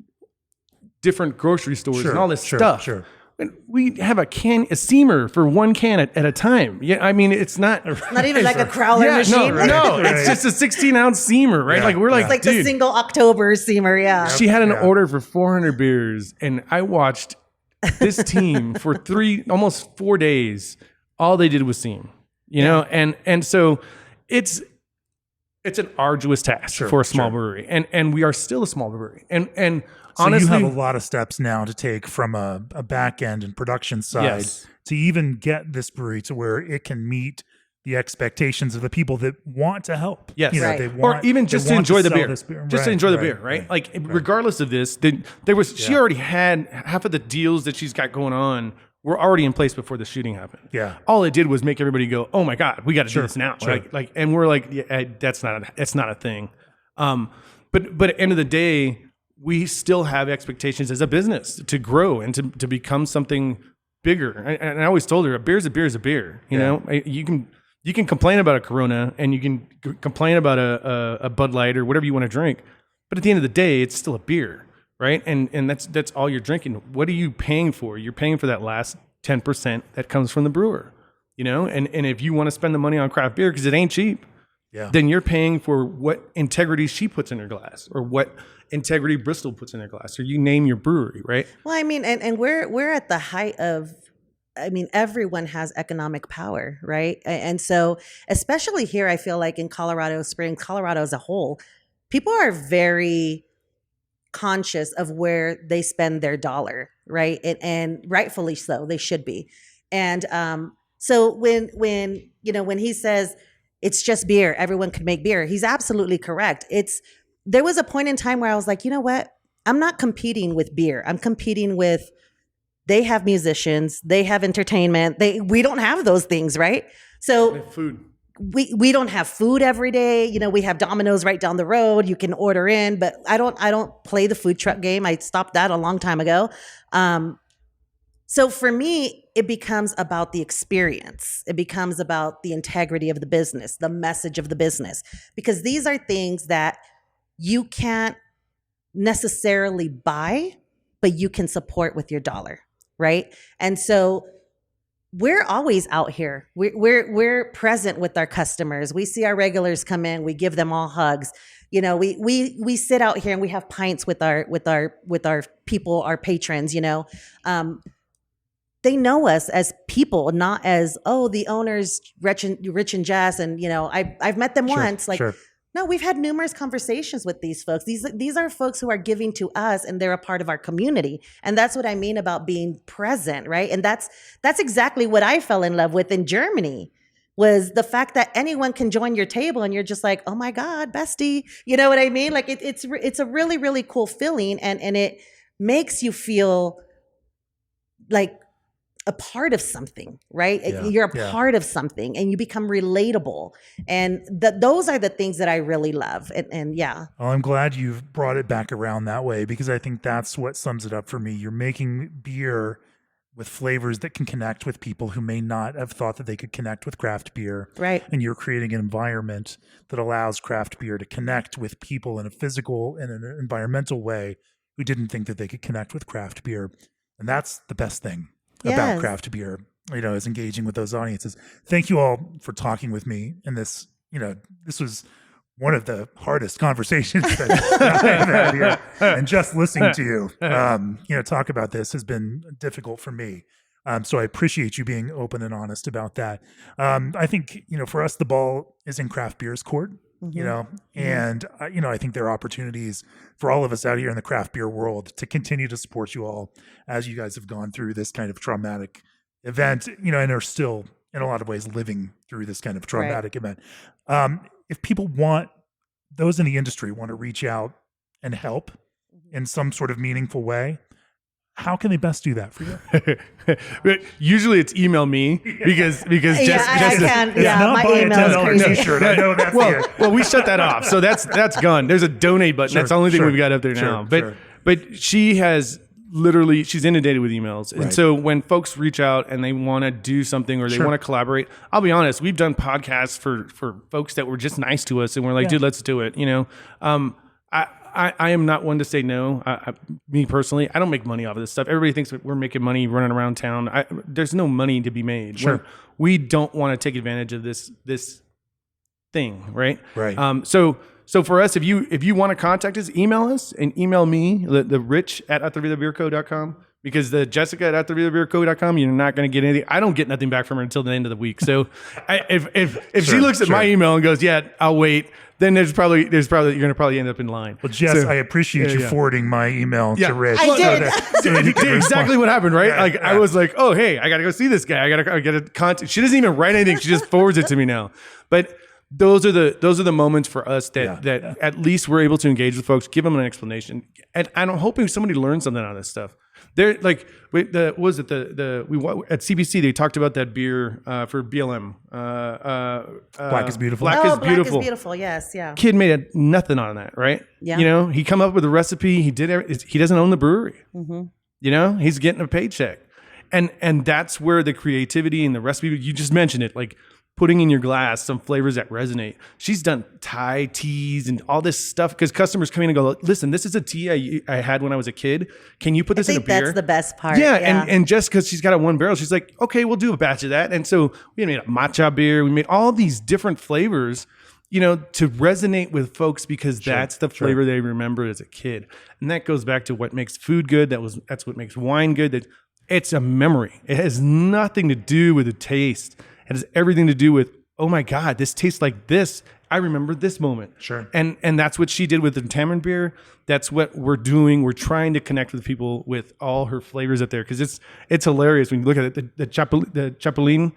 different grocery stores and all this stuff. Sure. And we have a steamer for one can at a time. Yeah, I mean, it's not even like a crowler machine. No, it's just a 16-ounce steamer, right? Yeah, Like we're like, It's like dude, the single October steamer. Yeah. she had an order for 400 beers, and I watched this team for almost 4 days. All they did was steam, and so it's an arduous task for a small brewery, and we are still a small brewery, and So honestly, you have a lot of steps now to take from a back end and production side to even get this brewery to where it can meet the expectations of the people that want to help. Yes. Right. They want, or even just to enjoy the beer. Just to enjoy the beer, right? right. Like, regardless of this, she already had half of the deals that she's got going on were already in place before the shooting happened. Yeah. All it did was make everybody go, "Oh my God, we got to do this now!" Sure. Like, and we're like, yeah, that's not a thing. But at the end of the day, we still have expectations as a business to grow and to become something bigger. And I always told her, a beer is a beer is a beer. You know, you can complain about a Corona and you can complain about a Bud Light or whatever you want to drink, but at the end of the day, it's still a beer, right? And that's all you're drinking. What are you paying for? You're paying for that last 10% that comes from the brewer, And if you want to spend the money on craft beer because it ain't cheap, then you're paying for what integrity she puts in her glass, or what integrity Bristol puts in their glass, or you name your brewery, right? Well, I mean, and we're at the height of, I mean, everyone has economic power, right? And so, especially here, I feel like in Colorado Springs, Colorado as a whole, people are very conscious of where they spend their dollar, right? And rightfully so, they should be. And so when he says it's just beer, everyone can make beer, he's absolutely correct. There was a point in time where I was like, you know what? I'm not competing with beer. I'm competing with, they have musicians, they have entertainment. We don't have those things, right? So food. We don't have food every day. We have Domino's right down the road. You can order in, but I don't play the food truck game. I stopped that a long time ago. So for me, it becomes about the experience. It becomes about the integrity of the business, the message of the business, because these are things that you can't necessarily buy, but you can support with your dollar, right? And so we're always out here. We're present with our customers. We see our regulars come in. We give them all hugs. We sit out here and we have pints with our people, our patrons. They know us as people, not as, oh, the owner's Rich and Jess, and I've met them once. No, we've had numerous conversations with these folks. These are folks who are giving to us, and they're a part of our community. And that's what I mean about being present, right? And that's exactly what I fell in love with in Germany, was the fact that anyone can join your table and you're just like, oh my God, bestie. You know what I mean? Like it's a really, really cool feeling, and it makes you feel like a part of something, right? Yeah, You're a part of something, and you become relatable. And those are the things that I really love. And yeah. Well, I'm glad you've brought it back around that way, because I think that's what sums it up for me. You're making beer with flavors that can connect with people who may not have thought that they could connect with craft beer. Right. And you're creating an environment that allows craft beer to connect with people in a physical and an environmental way who didn't think that they could connect with craft beer. And that's the best thing about craft beer, is engaging with those audiences. Thank you all for talking with me in this. This was one of the hardest conversations that I've had here. And just listening to you, talk about this has been difficult for me. So I appreciate you being open and honest about that. I think, for us, the ball is in craft beer's court. you know, and, I think there are opportunities for all of us out here in the craft beer world to continue to support you all as you guys have gone through this kind of traumatic event, and are still in a lot of ways living through this kind of traumatic event. If people those in the industry want to reach out and help in some sort of meaningful way, how can they best do that for you? Usually it's email me because Jess my email is crazy. T-shirt. I know that's well, we shut that off, so that's gone. There's a donate button. That's the only thing we've got up there now. But she has literally, she's inundated with emails, and so when folks reach out and they want to do something or they want to collaborate, I'll be honest, we've done podcasts for folks that were just nice to us, and we're like, dude, let's do it. I am not one to say no. Me personally, I don't make money off of this stuff. Everybody thinks we're making money running around town. There's no money to be made. We don't want to take advantage of this thing, right? Right. So for us, if you want to contact us, email us and email me, the Rich at atrevidabeerco.com. Because the Jessica at atrevidabeerco.com, you're not going to get anything. I don't get nothing back from her until the end of the week. So if she looks at my email and goes, yeah, I'll wait, then there's probably you're going to probably end up in line. Well, Jess, I appreciate you forwarding my email to Rich. I did. He did exactly what happened, right? I was like, oh, hey, I got to go see this guy. I get a contact. She doesn't even write anything. She just forwards it to me now. But those are the moments for us that at least we're able to engage with folks, give them an explanation, and I'm hoping somebody learns something out of this stuff. They're like, we at CBC they talked about that beer for BLM. Black is Beautiful. Black is Beautiful. Yes, yeah. Kid made nothing on that, right? Yeah. He come up with a recipe. He doesn't own the brewery. Mm-hmm. He's getting a paycheck, and that's where the creativity and the recipe. You just mentioned it, like putting in your glass some flavors that resonate. She's done Thai teas and all this stuff because customers come in and go, listen, this is a tea I had when I was a kid. Can you put this in a beer? That's the best part. Yeah. And just because she's got a one barrel, she's like, okay, we'll do a batch of that. And so we made a matcha beer. We made all these different flavors, to resonate with folks because that's the flavor they remember as a kid. And that goes back to what makes food good. That's what makes wine good. It's a memory. It has nothing to do with the taste. It has everything to do with, oh my God, this tastes like this. I remember this moment. Sure. And that's what she did with the tamarind beer. That's what we're doing. We're trying to connect with people with all her flavors out there because it's hilarious when you look at it. The Chapulín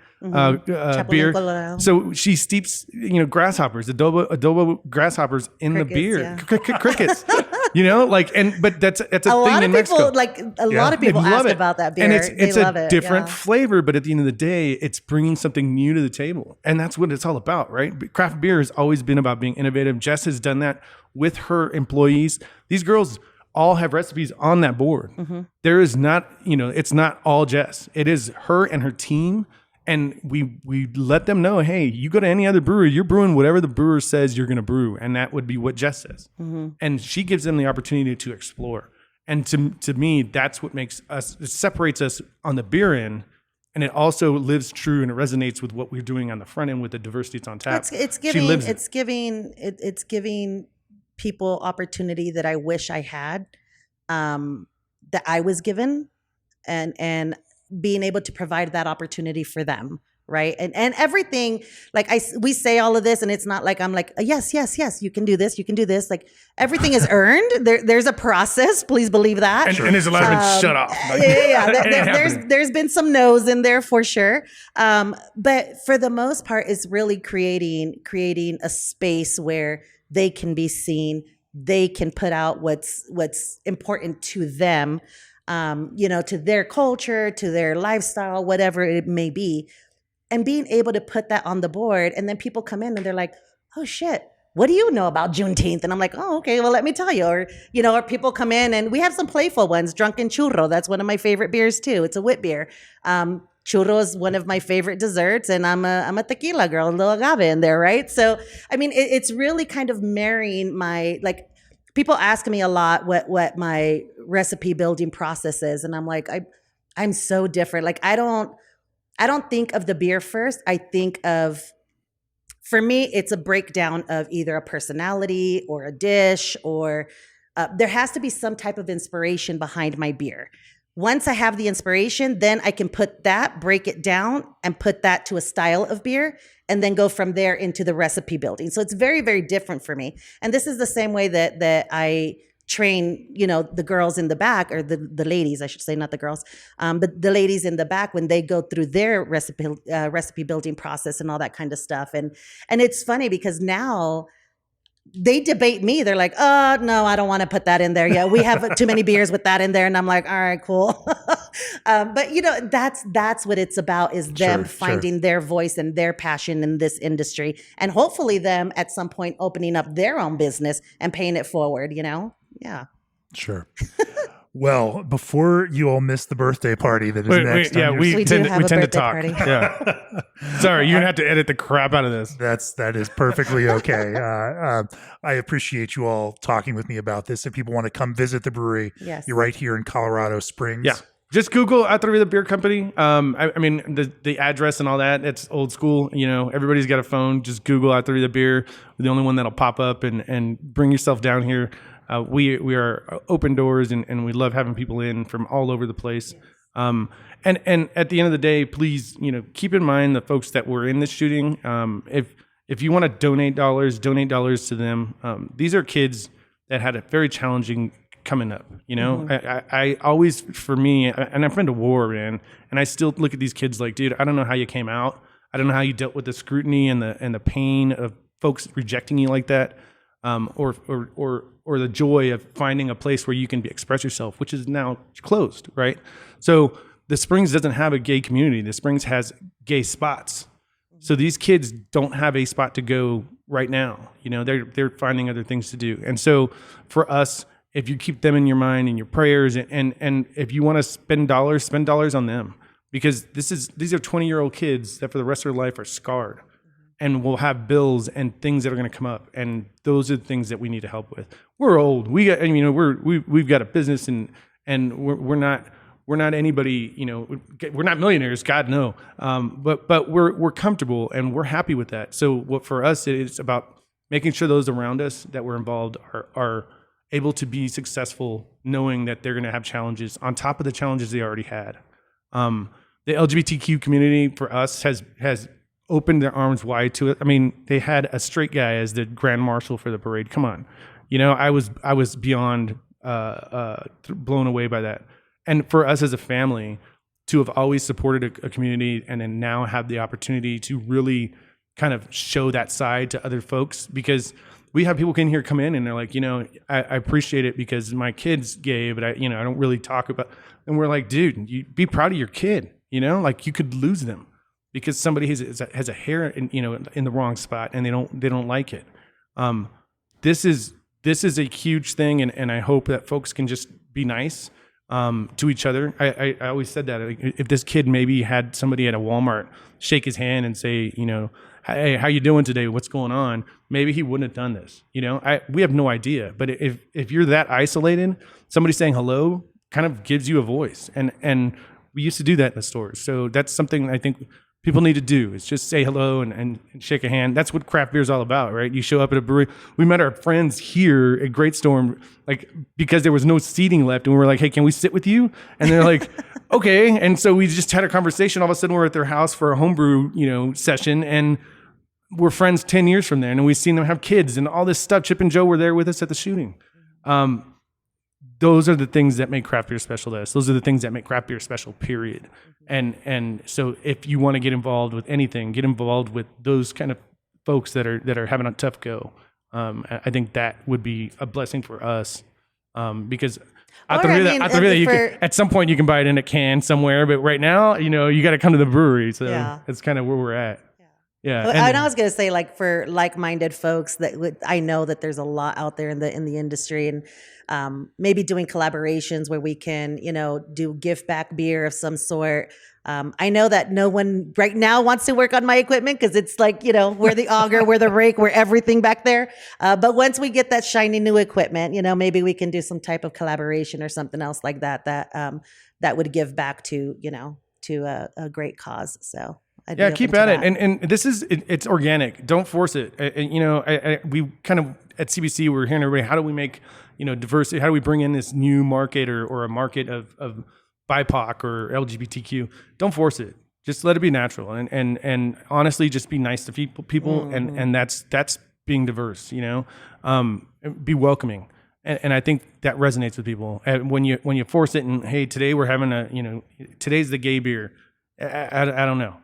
beer. Colorado. So she steeps grasshoppers, adobo grasshoppers in the beer. Yeah. Crickets. But that's a thing in Mexico. A lot of people ask about that beer. And it's a different Yeah. flavor, but at the end of the day, it's bringing something new to the table. And that's what it's all about, right? Craft beer has always been about being innovative. Jess has done that with her employees. These girls all have recipes on that board. Mm-hmm. There is not, it's not all Jess. It is her and her team. And we let them know, hey, you go to any other brewery, you're brewing whatever the brewer says you're going to brew. And that would be what Jess says. Mm-hmm. And she gives them the opportunity to explore. And to me, that's what makes us, it separates us on the beer end. And it also lives true and it resonates with what we're doing on the front end with the diversity that's on tap. It's giving people opportunity that I wish I had, that I was given, and being able to provide that opportunity for them, right? And everything, we say all of this, and it's not like I'm like, yes, you can do this, like everything is earned. There's a process, please believe that. And there's a lot of shut off. There's been some no's in there for sure. But for the most part, it's really creating a space where they can be seen, they can put out what's important to them, to their culture, to their lifestyle, whatever it may be, and being able to put that on the board. And then people come in and they're like, oh shit, what do you know about Juneteenth? And I'm like, oh, okay, well, let me tell you. Or people come in and we have some playful ones, Drunken Churro. That's one of my favorite beers too. It's a wit beer. Churro is one of my favorite desserts, and I'm a tequila girl, a little agave in there, right? So, I mean, it's really kind of marrying people ask me a lot what my recipe building process is, and I'm like, I'm so different. Like, I don't think of the beer first. I think of, for me, it's a breakdown of either a personality or a dish, or there has to be some type of inspiration behind my beer. Once I have the inspiration, then I can break it down and put that to a style of beer. and then go from there into the recipe building. So it's very, very different for me. And this is the same way that I train, the girls in the back, or the ladies, I should say, not the girls, but the ladies in the back when they go through their recipe building process and all that kind of stuff. And it's funny because now they debate me. They're like, oh, no, I don't want to put that in there. Yeah, we have too many beers with that in there. And I'm like, all right, cool. But, that's what it's about, is them finding their voice and their passion in this industry. And hopefully them at some point opening up their own business and paying it forward, Yeah. Sure. Well, before you all miss the birthday party that is next. Yeah, we tend to talk. Party. Yeah. Sorry, you're going to have to edit the crap out of this. That is perfectly okay. I appreciate you all talking with me about this. If people want to come visit the brewery, yes, you're right here in Colorado Springs. Yeah. Just Google Atrevida Beer Company. I mean, the address and all that, it's old school. Everybody's got a phone. Just Google Atrevida Beer. We're the only one that'll pop up, and bring yourself down here. We are open doors, and we love having people in from all over the place. And at the end of the day, please, keep in mind the folks that were in this shooting. If you want to donate dollars to them. These are kids that had a very challenging coming up. I always, for me, and I've been to war, man, and I still look at these kids like, dude, I don't know how you came out. I don't know how you dealt with the scrutiny and the pain of folks rejecting you like that. Or the joy of finding a place where you can express yourself, which is now closed, right? So the Springs doesn't have a gay community. The Springs has gay spots. So these kids don't have a spot to go right now. They're finding other things to do. And so for us, if you keep them in your mind and your prayers, and if you want to spend dollars on them, because these are 20-year-old kids that for the rest of their life are scarred. And we'll have bills and things that are going to come up, and those are the things that we need to help with. We're old. We've got a business, and we're not anybody. We're not millionaires. God no. But we're comfortable and we're happy with that. So what for us, it's about making sure those around us that we're involved are able to be successful, knowing that they're going to have challenges on top of the challenges they already had. The LGBTQ community for us has opened their arms wide to it. I mean, they had a straight guy as the grand marshal for the parade. Come on. I was beyond blown away by that. And for us as a family to have always supported a community, and then now have the opportunity to really kind of show that side to other folks, because we have people come in and they're like, I appreciate it because my kid's gay, but I don't really talk about, and we're like, dude, you be proud of your kid, like you could lose them because somebody has a hair in the wrong spot and they don't like it. This is a huge thing, and I hope that folks can just be nice to each other. I always said that if this kid maybe had somebody at a Walmart shake his hand and say, hey, how you doing today? What's going on? Maybe he wouldn't have done this. We have no idea. But if you're that isolated, somebody saying hello kind of gives you a voice, and we used to do that in the stores. So that's something I think people need to do, is just say hello and shake a hand. That's what craft beer is all about, right? You show up at a brewery. We met our friends here at Great Storm, because there was no seating left. And we were like, hey, can we sit with you? And they're like, okay. And so we just had a conversation. All of a sudden we're at their house for a homebrew, session. And we're friends 10 years from there. And we've seen them have kids and all this stuff. Chip and Joe were there with us at the shooting. Those are the things that make craft beer special to us. Those are the things that make craft beer special, period. And so if you want to get involved with anything, get involved with those kind of folks that are having a tough go. I think that would be a blessing for us, because Atrevida, at some point you can buy it in a can somewhere, but right now, you got to come to the brewery. So that's kind of where we're at. Yeah. And I was going to say, for like-minded folks, I know that there's a lot out there in the industry, and maybe doing collaborations where we can, do gift back beer of some sort. I know that no one right now wants to work on my equipment because it's we're the auger, we're the rake, we're everything back there. But once we get that shiny new equipment, maybe we can do some type of collaboration or something else like that that would give back to a great cause. So. Keep at it. And this it's organic. Don't force it. We kind of at CBC, we're hearing everybody, how do we make, diversity? How do we bring in this new market or a market of BIPOC or LGBTQ? Don't force it. Just let it be natural, and honestly, just be nice to people, and that's being diverse, be welcoming, and I think that resonates with people. And when you force it, and hey, today we're having today's the gay beer. I don't know,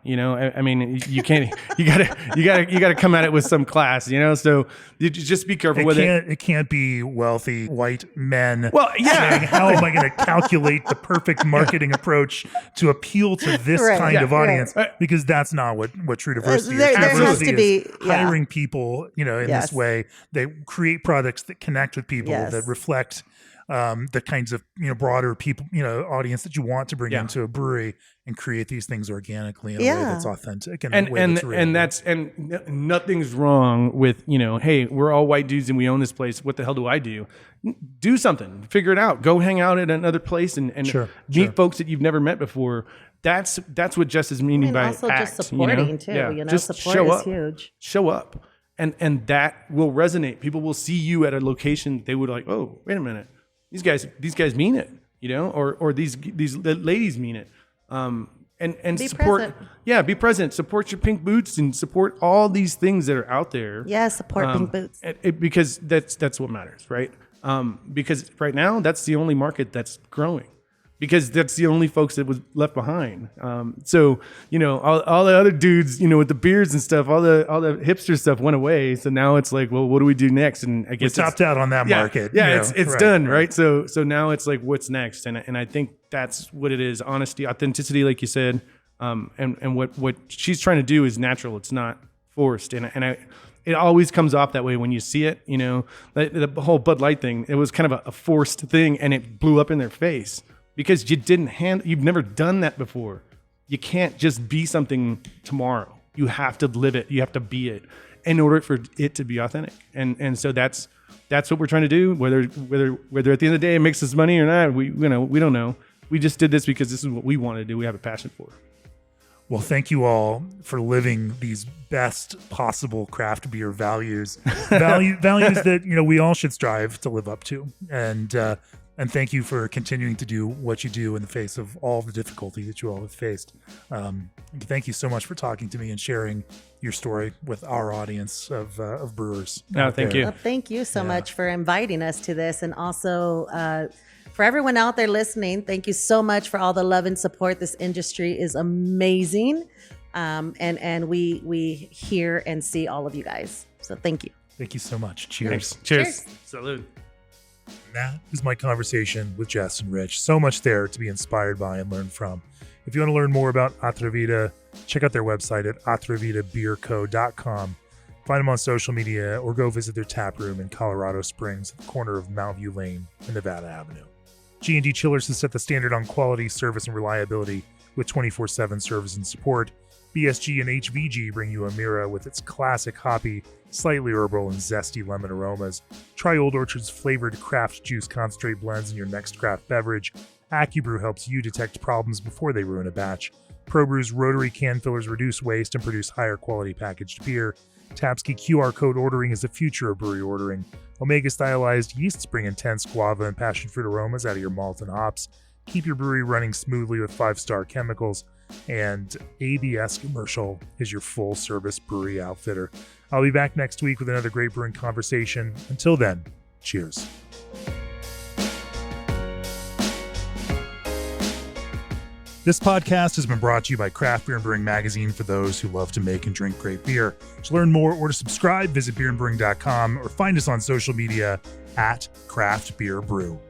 I mean, you can't, you gotta come at it with some class, so you just be careful with it. It can't be wealthy white men. Well, yeah. Saying, how am I going to calculate the perfect marketing approach to appeal to this kind of audience? Right. Because that's not what true diversity There is. True has diversity to be, is hiring people, in this way. They create products that connect with people, that reflect the kinds of broader people audience that you want to bring into a brewery, and create these things organically in a way that's authentic and nothing's wrong with hey, we're all white dudes and we own this place. What the hell do I do? Do something, figure it out. Go hang out at another place and meet folks that you've never met before. That's what Jess is meaning by also act, just supporting too. Just support is huge. Show up, and that will resonate. People will see you at a location. They would like, oh, wait a minute. These guys mean it, or these ladies mean it. And be support, present. Be present. Support your pink boots and support all these things that are out there. Yeah, support pink boots. Because that's what matters, right? Because right now that's the only market that's growing. Because that's the only folks that was left behind. So all the other dudes, with the beards and stuff, all the hipster stuff went away. So now it's like, well, what do we do next? And I guess we topped out on that market. Yeah, it's done, right? So now it's like, what's next? And I think that's what it is: honesty, authenticity, like you said. And what she's trying to do is natural. It's not forced. It always comes off that way when you see it. The whole Bud Light thing. It was kind of a forced thing, and it blew up in their face. Because you've never done that before. You can't just be something tomorrow. You have to live it. You have to be it in order for it to be authentic. And so that's what we're trying to do. Whether at the end of the day it makes us money or not, we don't know. We just did this because this is what we want to do. We have a passion for it. Well, thank you all for living these best possible craft beer values that we all should strive to live up to. And thank you for continuing to do what you do in the face of all the difficulty that you all have faced. Thank you so much for talking to me and sharing your story with our audience of brewers. No, thank you. Well, thank you so much for inviting us to this. And also for everyone out there listening, thank you so much for all the love and support. This industry is amazing. And we hear and see all of you guys. So thank you. Thank you so much. Cheers. Cheers. Salud. And that is my conversation with Jess and Rich. So much there to be inspired by and learn from. If you want to learn more about Atrevida, check out their website at atrevidabeerco.com. Find them on social media or go visit their tap room in Colorado Springs at the corner of Mount View Lane and Nevada Avenue. G&D Chillers has set the standard on quality, service, and reliability with 24/7 service and support. BSG and HVG bring you a Mira with its classic hoppy, slightly herbal, and zesty lemon aromas. Try Old Orchard's flavored craft juice concentrate blends in your next craft beverage. AccuBrew helps you detect problems before they ruin a batch. ProBrew's rotary can fillers reduce waste and produce higher quality packaged beer. Tapsky QR code ordering is the future of brewery ordering. Omega stylized yeasts bring intense guava and passion fruit aromas out of your malt and hops. Keep your brewery running smoothly with 5-star chemicals. And ABS Commercial is your full-service brewery outfitter. I'll be back next week with another great brewing conversation. Until then, cheers. This podcast has been brought to you by Craft Beer and Brewing Magazine for those who love to make and drink great beer. To learn more or to subscribe, visit beerandbrewing.com or find us on social media at Craft Beer Brew.